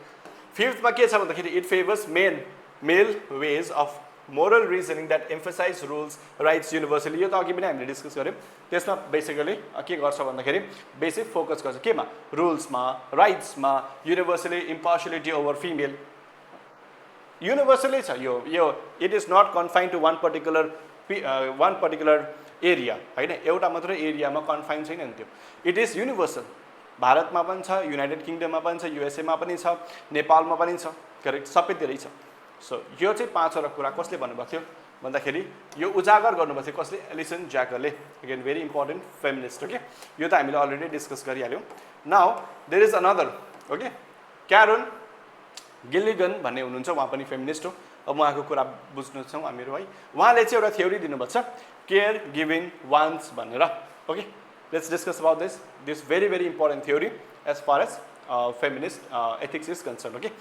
फिफ्थमा के छ भन्दाखेरि it favours male ways of moral reasoning that emphasise rules rights universally. यो त अघि पनि हामीले डिस्कस गऱ्यौँ। त्यसमा बेसिकली के गर्छ भन्दाखेरि बेसिक फोकस गर्छ केमा? रुल्समा, राइट्समा, universally impartiality over female. Universally छ यो it is not confined to one particular area होइन, एउटा मात्रै एरियामा कन्फाइन छैन नि त्यो, इट इज युनिभर्सल। भारतमा पनि छ, युनाइटेड किङडममा पनि छ, युएसएमा पनि छ, नेपालमा पनि छ, करेक्ट, सबैतिरै छ। सो यो चाहिँ पाँचवटा कुरा कसले भन्नुभएको थियो भन्दाखेरि यो उजागर गर्नुभएको थियो कसले? एलिसन ज्याकरले। Again very important feminist, okay. यो त हामीले अलरेडी डिस्कस गरिहाल्यौँ। Now there is another, okay, Carol Gilligan भन्ने हुनुहुन्छ, उहाँ पनि फेमिनिस्ट हो। अब उहाँको कुरा बुझ्नु छौँ हामीहरू है। उहाँले चाहिँ एउटा थ्योरी दिनुभएको छ, केयर गिभिङ वान्स भनेर, okay. Let's discuss about this very very important theory as far as feminist ethics is concerned, okay.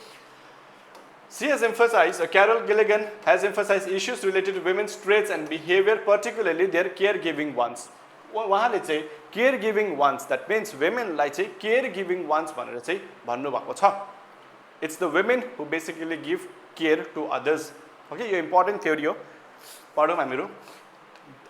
She has emphasized, Carol Gilligan has emphasized issues related to women's traits and behavior, particularly their caregiving ones. उहाँले चाहिँ caregiving ones, that means women लाई चाहिँ caregiving ones भनेर चाहिँ भन्नुभएको छ. It's the women who basically give care to others. Okay, यो important theory हो. पढौँ हामीहरू.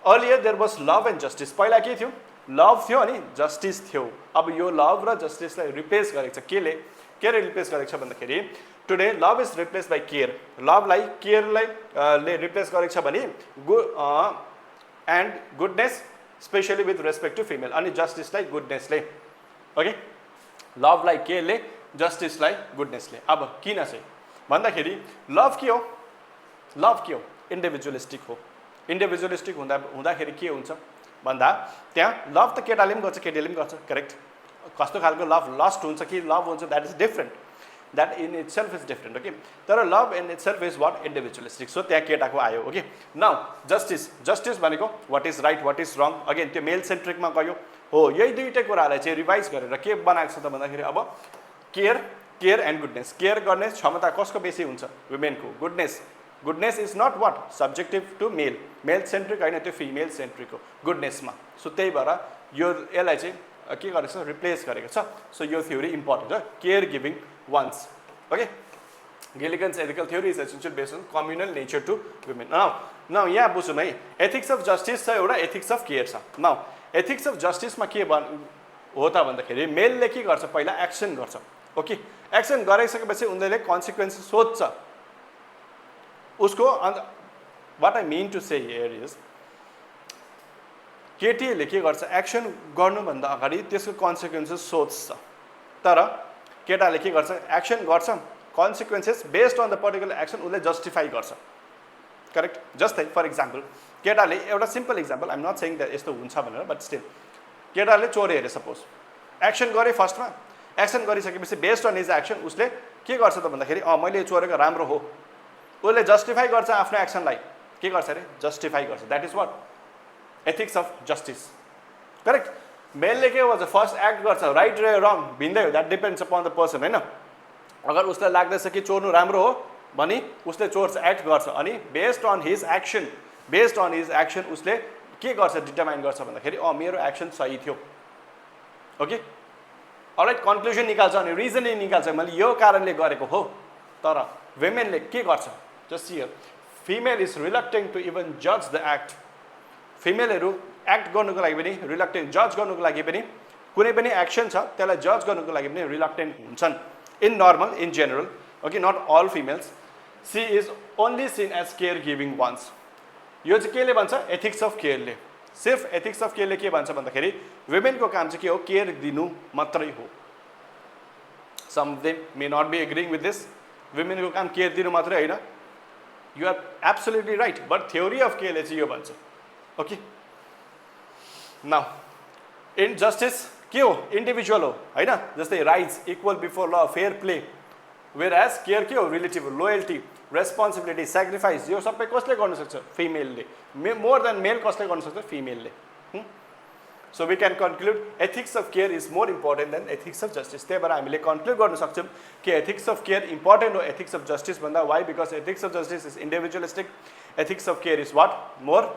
Earlier there was love and justice. पहिला के थियो? Love थियो अनि justice थियो. अब यो love र justice लाई replace गरेको छ केले? के replace गरेको छ भन्दाखेरि today love is replaced by care. Love लाई care लाई ले replace गरेको छ भने good and goodness, especially with respect to female. अनि justice लाई goodness ले. Okay? Love लाई care ले, justice लाई goodness ले. अब किन चाहिँ? भन्दाखेरि लभ के हो? लभ के हो? इन्डिभिजुअलिस्टिक हो। इन्डिभिजुअलिस्टिक हुँदाखेरि के हुन्छ भन्दा त्यहाँ लभ त केटाले पनि गर्छ केटीले पनि गर्छ, करेक्ट? कस्तो खालको लभ, लस्ट हुन्छ कि लभ हुन्छ, that is different, that in itself is different. Okay, तर love in itself is what? Individualistic. So त्यहाँ केटाको आयो। ओके, नाउ जस्टिस, जस्टिस भनेको what is right what is wrong, again त्यो मेल सेन्ट्रिकमा गयो हो। यही दुईटै कुरालाई चाहिँ रिभाइज गरेर के बनाएको छ त भन्दाखेरि अब care, care and goodness. Care गर्ने क्षमता कसको बेसी हुन्छ? वुमेनको। Goodness, goodness is not what? Subjective to male, male centric होइन, त्यो फिमेल सेन्ट्रिक हो गुडनेसमा। सो त्यही भएर यो यसलाई चाहिँ के गरेको छ? रिप्लेस गरेको छ। सो यो थ्योरी इम्पोर्टेन्ट हो, care giving ones. Okay, Gilligan's ethical theory is essential based on communal nature to women. Now यहाँ बुझौँ है, एथिक्स अफ जस्टिस छ एउटा, एथिक्स अफ केयर छ। नाउ एथिक्स अफ जस्टिसमा के हो त भन्दाखेरि मेलले के गर्छ? पहिला एक्सन गर्छ। ओके, एक्सन गरिसकेपछि उनीहरूले कन्सिक्वेन्स सोध्छ उसको। What I mean to say here is केटीहरूले के गर्छ? एक्सन गर्नुभन्दा अगाडि त्यसको कन्सिक्वेन्सेस सोध्छ, तर केटाले के गर्छ? एक्सन गर्छ, consequences based on the particular action उसले जस्टिफाई गर्छ, करेक्ट? जस्तै फर इक्जाम्पल केटाले, एउटा simple example, I'm not saying that यस्तो हुन्छ भनेर, बट स्टिल केटाले चोरे अरे सपोज, एक्सन गरे फर्स्टमा, एक्सन गरिसकेपछि बेस्ड अन हिज एक्सन उसले के गर्छ त भन्दाखेरि मैले चोरेको राम्रो हो, उसले जस्टिफाई गर्छ आफ्नो एक्सनलाई। के गर्छ अरे? जस्टिफाई गर्छ। That is what? Ethics of justice, correct? मेलले के गर्छ? फर्स्ट एक्ट गर्छ, राइट र रङ भिन्दै हो, that depends upon the person होइन। अगर उसलाई लाग्दैछ कि चोर्नु राम्रो हो भने उसले चोर्छ, एक्ट गर्छ, अनि based on his action, based on his action उसले के गर्छ? डिटरमाइन गर्छ भन्दाखेरि मेरो एक्सन सही थियो। ओके, अलराइट, कन्क्लुजन निकाल्छ अनि रिजनिङ निकाल्छ, मैले यो कारणले गरेको हो। तर वुमेनले के गर्छ? Just here, female is reluctant to even जज द एक्ट। फिमेलहरू एक्ट गर्नुको लागि पनि रिलक्टेन्ट, जज गर्नुको लागि पनि, कुनै पनि एक्सन छ त्यसलाई जज गर्नुको लागि पनि रिलक्टेन्ट हुन्छन् in normal, in general. Okay, not all females. She is only seen as care giving ones. यो चाहिँ केले भन्छ? एथिक्स अफ केयरले। सिर्फ एथिक्स अफ केयरले के भन्छ भन्दाखेरि वुमेनको काम चाहिँ के हो? केयर दिनु मात्रै हो। Some of them may not be agreeing with this. वुमेनको काम केयर दिनु मात्रै होइन, you are absolutely right, but theory of केयरले चाहिँ यो भन्छ। ओके, नाउ इन जस्टिस के हो? इन्डिभिजुअल हो होइन, जस्तै rights, equal before law, fair play. Whereas care के हो? Relative, loyalty, responsibility, sacrifice. यो सबै कसले गर्न सक्छ? फिमेलले। मोर देन मेल कसले गर्न सक्छ? फिमेलले। So we can conclude ethics of care is more important than ethics of justice. त्यही भएर हामीले कन्क्लुड गर्न सक्छौँ कि एथिक्स अफ केयर इम्पोर्टेन्ट हो एथिक्स अफ जस्टिस भन्दा। Why? Because ethics of justice is individualistic, ethics of care is what? More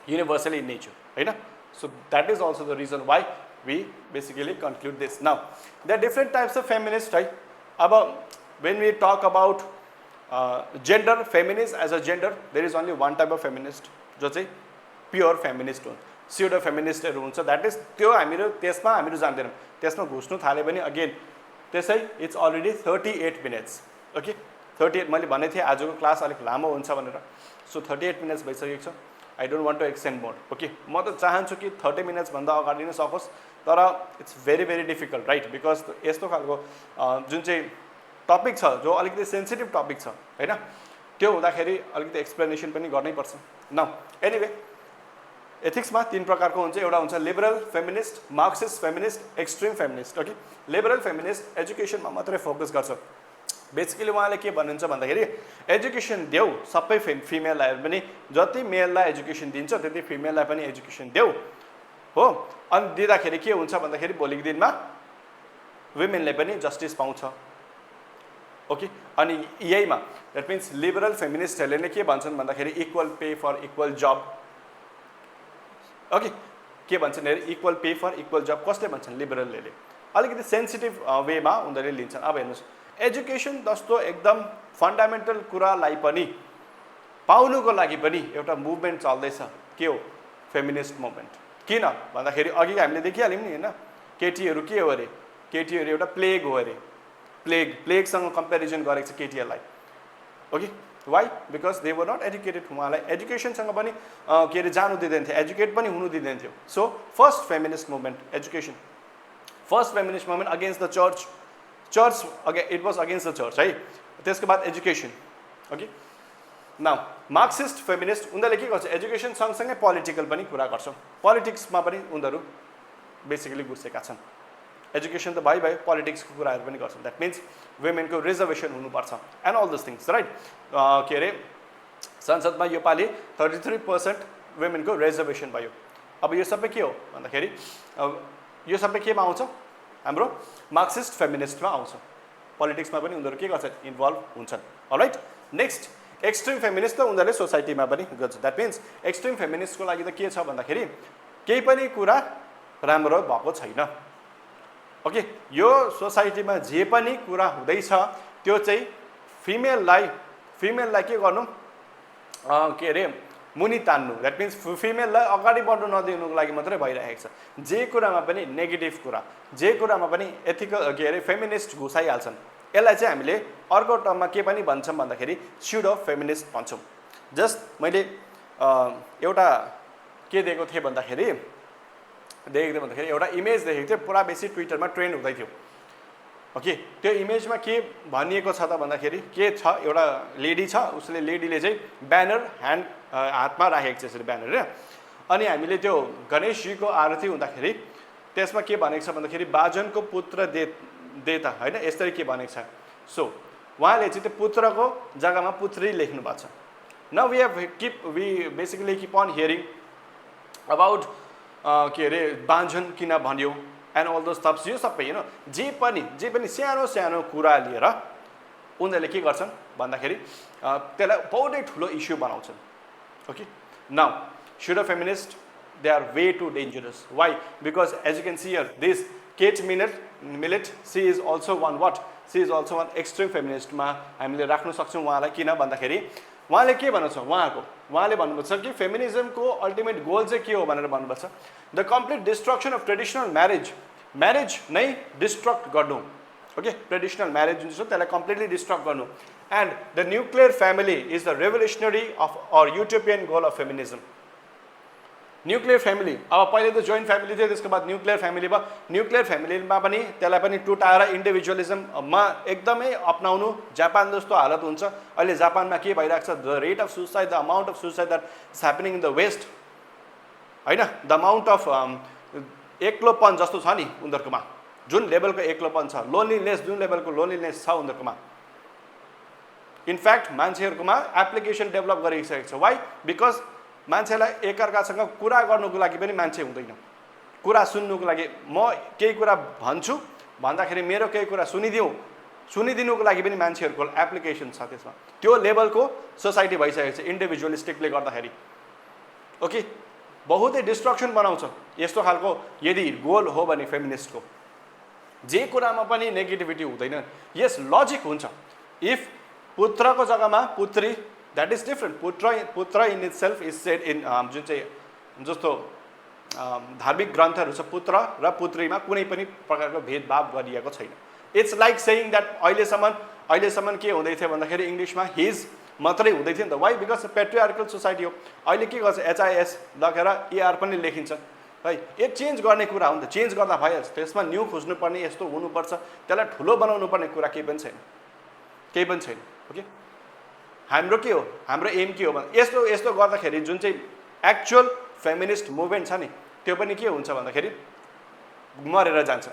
universal in nature, right? So that is also the reason why we basically conclude this. Now there are different types of feminists, right? About when we talk about gender, feminist as a gender, there is only one type of feminist, जो चाहिँ pure feminist हो। pseudo feministहरू हुन्छ, that is त्यो हामीहरू त्यसमा हामीहरू जान्दैनौँ, त्यसमा घुस्नु थाल्यो भने अगेन त्यसै इट्स अलरेडी 38 minutes। ओके, 38 मैले भनेको थिएँ आजको क्लास अलिक लामो हुन्छ भनेर। सो 38 minutes भइसकेको छ। I don't want to extend more. Okay, म त चाहन्छु कि 30 minutes भन्दा अगाडि नै सकोस्, तर it's very very difficult, right? Because यस्तो खालको जुन चाहिँ टपिक छ जो अलिकति सेन्सिटिभ टपिक छ होइन, त्यो हुँदाखेरि अलिकति एक्सप्लेनेसन पनि गर्नै पर्छ। नाउ एनिवे, एथिक्समा 3 प्रकारको हुन्छ। एउटा हुन्छ liberal feminist, Marxist feminist, extreme feminist. Okay, liberal feminist एजुकेसनमा मात्रै फोकस गर्छ। बेसिकली उहाँले के भन्नुहुन्छ भन्दाखेरि एजुकेसन देऊ सबै फिमेललाई पनि, जति मेललाई एजुकेसन दिन्छ त्यति फिमेललाई पनि एजुकेसन देऊ हो। अनि दिँदाखेरि के हुन्छ भन्दाखेरि भोलिको दिनमा वुमेनले पनि जस्टिस पाउँछ। ओके, अनि यहीमा द्याट मिन्स लिबरल फेमिनिस्टहरूले नै के भन्छन् भन्दाखेरि equal pay for equal job. Okay, के भन्छन् अरे? Equal pay for equal job. कसले भन्छन्? लिबरलले। अलिकति सेन्सिटिभ वेमा उनीहरूले लिन्छन्। अब हेर्नुहोस्, एजुकेसन जस्तो एकदम फन्डामेन्टल कुरालाई पनि पाउनुको लागि पनि एउटा मुभमेन्ट चल्दैछ। के हो? Feminist movement. किन भन्दाखेरि अघि हामीले देखिहाल्यौँ नि होइन, केटीहरू के हो अरे? केटीहरू एउटा प्लेग हो अरे। प्लेगसँग कम्पेरिजन गरेको छ केटीहरूलाई। Okay, why? Because they were not educated. उहाँलाई एजुकेसनसँग पनि के अरे जानु दिँदैन थियो, एजुकेट पनि हुनु दिँदैन थियो। So first feminist movement education. First feminist movement against the church, it was against the church है। त्यसको बाद education okay now Marxist feminist उनीहरूले के गर्छ एजुकेसन सँगसँगै पोलिटिकल पनि कुरा गर्छ पोलिटिक्समा पनि उनीहरू बेसिकली घुसेका छन् एजुकेसन त भयो पोलिटिक्सको कुराहरू पनि गर्छन् द्याट मिन्स वुमेनको रिजर्भेसन हुनुपर्छ and all this things right के अरे संसदमा योपालि 33% वुमेनको रिजर्भेसन भयो अब यो सबै के हो भन्दाखेरि यो सबै केमा आउँछ हाम्रो मार्क्सिस्ट फेमिनिस्टमा आउँछ पोलिटिक्समा पनि उनीहरू के गर्छन् इन्भल्भ हुन्छन् अलराइट नेक्स्ट एक्सट्रिम फेमिनिस्ट त उनीहरूले सोसाइटीमा पनि गर्छ द्याट मिन्स एक्सट्रिम फेमिनिस्टको लागि त के छ भन्दाखेरि केही पनि कुरा राम्रो भएको छैन ओके यो सोसाइटीमा जे पनि कुरा हुँदैछ त्यो चाहिँ फिमेललाई के गर्नु के अरे मुनि तान्नु द्याट मिन्स फिमेललाई अगाडि बढ्नु नदिनुको लागि मात्रै भइरहेको छ जे कुरामा पनि नेगेटिभ कुरा जे कुरामा पनि एथिकल के अरे फेमिनिस्ट घुसाइहाल्छन् यसलाई चाहिँ हामीले अर्को टर्ममा के पनि भन्छौँ भन्दाखेरि स्युडो फेमिनिस्ट भन्छौँ जस्ट मैले एउटा के दिएको थिएँ भन्दाखेरि एउटा इमेज देखेको थिएँ पुरा बेसी ट्विटरमा ट्रेन्ड हुँदै थियो ओके त्यो इमेजमा के भनिएको छ त भन्दाखेरि के छ एउटा लेडी छ उसले लेडीले चाहिँ ब्यानर हातमा राखेको छ यसरी ब्यानर अनि हामीले त्यो गणेशजीको आरती हुँदाखेरि त्यसमा के भनेको छ भन्दाखेरि बाजनको पुत्र दे त होइन यसरी के भनेको छ सो उहाँले चाहिँ त्यो पुत्रको जग्गामा पुत्री लेख्नु भएको छ now we basically keep on hearing about के अरे बाँझन किन भन्यो एन्ड अल दोज स्टफ्स यो सबै होइन जे पनि सानो सानो कुरा लिएर उनीहरूले के गर्छन् भन्दाखेरि त्यसलाई बहुतै ठुलो इस्यु बनाउँछन् okay now pseudo feminist they are way too dangerous why because as you can see here this Kate Millett she is also one extreme फेमिनिस्टमा हामीले राख्न सक्छौँ उहाँलाई किन भन्दाखेरि उहाँले के भन्नु छ उहाँले भन्नुपर्छ कि फेमिनिजमको अल्टिमेट गोल चाहिँ के हो भनेर भन्नुपर्छ the complete destruction of traditional marriage नै डिस्ट्रक्ट गर्नु ओके ट्रेडिसनल म्यारेज जुन छ त्यसलाई कम्प्लिटली डिस्ट्रक्ट गर्नु and the nuclear family is the revolutionary of or utopian goal of feminism nuclear family अब पहिले त जोइन्ट फ्यामिली थियो त्यसको बाद न्युक्लियर फ्यामिली भयो न्युक्लियर फ्यामिलीमा पनि त्यसलाई पनि टुटाएर इन्डिभिजुअलिजममा एकदमै अपनाउनु जापान जस्तो हालत हुन्छ अहिले जापानमा के भइरहेको छ the rate of suicide the amount of suicide that is happening in the west होइन द अमाउन्ट अफ एक्लोपन जस्तो छ नि उनीहरूकोमा जुन लेभलको एक्लोपन छ लोनलीनेस जुन लेभलको लोनलीनेस छ उनीहरूकोमा इनफ्याक्ट मान्छेहरूकोमा एप्लिकेसन डेभलप गरिसकेको छ वाइ बिकज मान्छेलाई एकअर्कासँग कुरा गर्नुको लागि पनि मान्छे हुँदैन कुरा सुन्नुको लागि म केही कुरा भन्छु भन्दाखेरि मेरो केही कुरा सुनिदिनुको लागि पनि मान्छेहरूको एप्लिकेसन छ त्यसमा त्यो लेभलको सोसाइटी भइसकेको छ इन्डिभिजुअलिस्टिकले गर्दाखेरि ओके बहुतै डिस्ट्रक्सन बनाउँछ यस्तो खालको यदि गोल हो भने फेमिनिस्टको जे कुरामा पनि नेगेटिभिटी हुँदैन यस लजिक हुन्छ इफ पुत्रको जग्गामा पुत्री द्याट इज डिफ्रेन्ट पुत्र in itself is said in जुन चाहिँ जस्तो धार्मिक ग्रन्थहरू छ पुत्र र पुत्रीमा कुनै पनि प्रकारको भेदभाव गरिएको छैन इट्स लाइक सेइङ द्याट अहिलेसम्म के हुँदै थियो भन्दाखेरि इङ्ग्लिसमा हिज मात्रै हुँदै थियो नि त वाइ बिकज पेट्रियार्कल सोसाइटी हो अहिले के गर्छ एचआइएस लगेर इआर पनि लेखिन्छ है यो चेन्ज गर्ने कुरा हो नि त चेन्ज गर्दा भइहाल्छ त्यसमा न्यू खोज्नुपर्ने यस्तो हुनुपर्छ त्यसलाई ठुलो बनाउनु पर्ने कुरा केही पनि छैन ओके हाम्रो के हो हाम्रो एम के हो भने यस्तो गर्दाखेरि जुन चाहिँ एक्चुअल फेमिनिस्ट मुभमेन्ट छ नि त्यो पनि के हुन्छ भन्दाखेरि मरेर जान्छ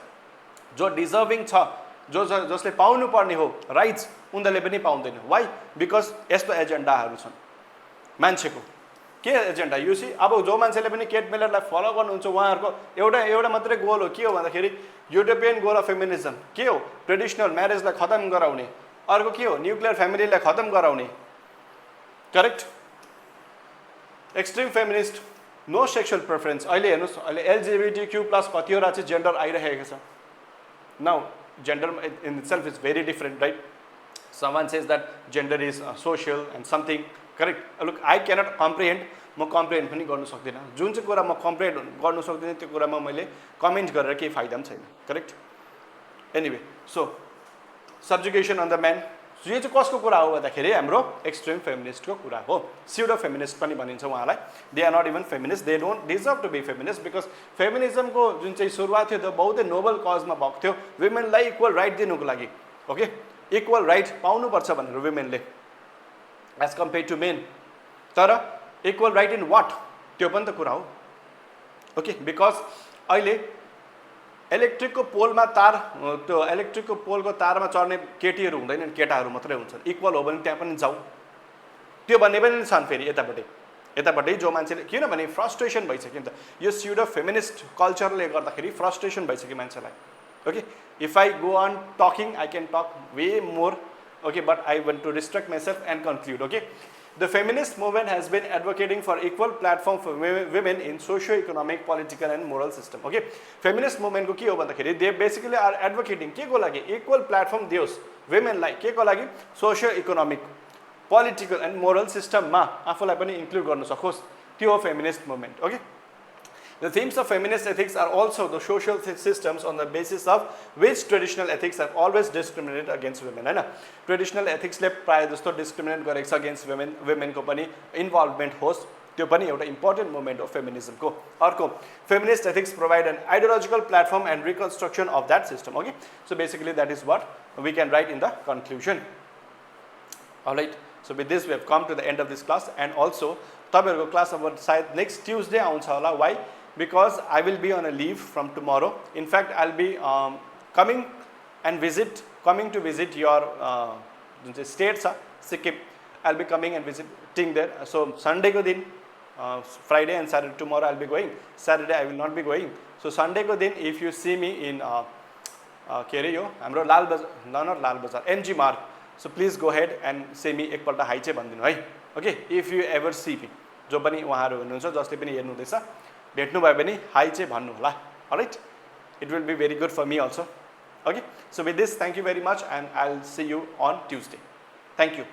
जो डिजर्भिङ छ जसले पाउनु पर्ने हो राइट्स उनीहरूले पनि पाउँदैन वाइ बिकज यस्तो एजेन्डाहरू छन् मान्छेको के एजेन्डा युसी अब जो मान्छेले पनि केट मिलरलाई फलो गर्नुहुन्छ उहाँहरूको एउटा मात्रै गोल हो के हो भन्दाखेरि युटोपियन गोल अफ फेमिनिजम के हो ट्रेडिसनल म्यारेजलाई खतम गराउने अर्को के हो न्युक्लियर फ्यामिलीलाई खतम गराउने correct extreme feminist no sexual preference अहिले हेर्नुहोस् अहिले एलजिबिटिक्यू प्लस कतिवटा चाहिँ जेन्डर आइरहेको छ now gender in itself is very different right someone says that gender is social and something correct look I cannot comprehend म कम्प्रेहेन्ड पनि गर्न सक्दिनँ जुन चाहिँ कुरा म कम्प्रेहेन्ड गर्न सक्दिनँ त्यो कुरामा मैले कमेन्ट गरेर केही फाइदा पनि छैन correct anyway so subjugation on the man यो चाहिँ कसको कुरा हो भन्दाखेरि हाम्रो एक्सट्रिम फेमिनिस्टको कुरा हो स्युडो फेमिनिस्ट पनि भनिन्छ उहाँलाई they are not even feminist they don't deserve to be feminist because फेमिनिजमको जुन चाहिँ सुरुवात थियो त्यो बहुतै नोबल कजमा भएको थियो वुमेनलाई इक्वल राइट दिनुको लागि ओके इक्वल राइट पाउनुपर्छ भनेर वुमेनले एज कम्पेयर टु मेन। तर इक्वल राइट इन वाट, त्यो पनि त कुरा हो। ओके, बिकज अहिले इलेक्ट्रिकको पोलमा तार, त्यो इलेक्ट्रिकको पोलको तारमा चढ्ने केटीहरू हुँदैनन्, केटाहरू मात्रै हुन्छन्। इक्वल हो भने त्यहाँ पनि जाऊ, त्यो भन्ने पनि छन् फेरि यतापट्टि जो मान्छेले, किनभने फ्रस्ट्रेसन भइसक्यो नि त यो स्युडो फेमिनिस्ट कल्चरले गर्दाखेरि फ्रस्ट्रेसन भइसक्यो मान्छेलाई। Okay, if I go on talking I can talk way more, okay, but I want to restrict myself and conclude. Okay, the feminist movement has been advocating for equal platform for women in socio-economic, political and moral system. Okay, feminist movement को के हो भन्दाखेरि they basically are advocating के को लागि equal platform दियोस् women लाई, के को लागि socio-economic, political and moral system मा आफूलाई पनि include गर्न सकोस्, त्यो हो feminist movement. Okay, the themes of feminist ethics are also the social systems on the basis of which traditional ethics have always discriminated against women. हैन, traditional एथिक्सले प्राय जस्तो डिस्क्रिमिनेट गरेको छ अगेन्स्ट वुमेनको पनि इन्भल्भमेन्ट होस्, त्यो पनि एउटा इम्पोर्टेन्ट मुभमेन्ट हो फेमिनिजमको। अर्को, feminist ethics provide an ideological platform and reconstruction of that system. Okay, so basically that is what we can write in the conclusion. Alright, so with this we have come to the end of this class and also तपाईँहरूको class अब सायद next Tuesday आउँछ होला। Why? Because I will be on a leave from tomorrow. In fact, I'll be coming to visit your states, Sikkim. I'll be coming and visiting there. So Sunday ko din, Friday and Saturday, tomorrow I'll be going. Saturday I will not be going. So Sunday ko din, if you see me in hamro Lal Bazar, not Lal Bazar, MG Mark. So please go ahead and say me ekpalta hi chai bandinu hai. Okay, if you ever see me, jo pani uhaharu hunनुहुन्छ जसले पनि हेर्नु हुँदैछ, भेट्नु भयो भने high चाहिँ भन्नु होला। Alright, it will be very good for me also. Okay, so with this thank you very much and I will see you on Tuesday. Thank you.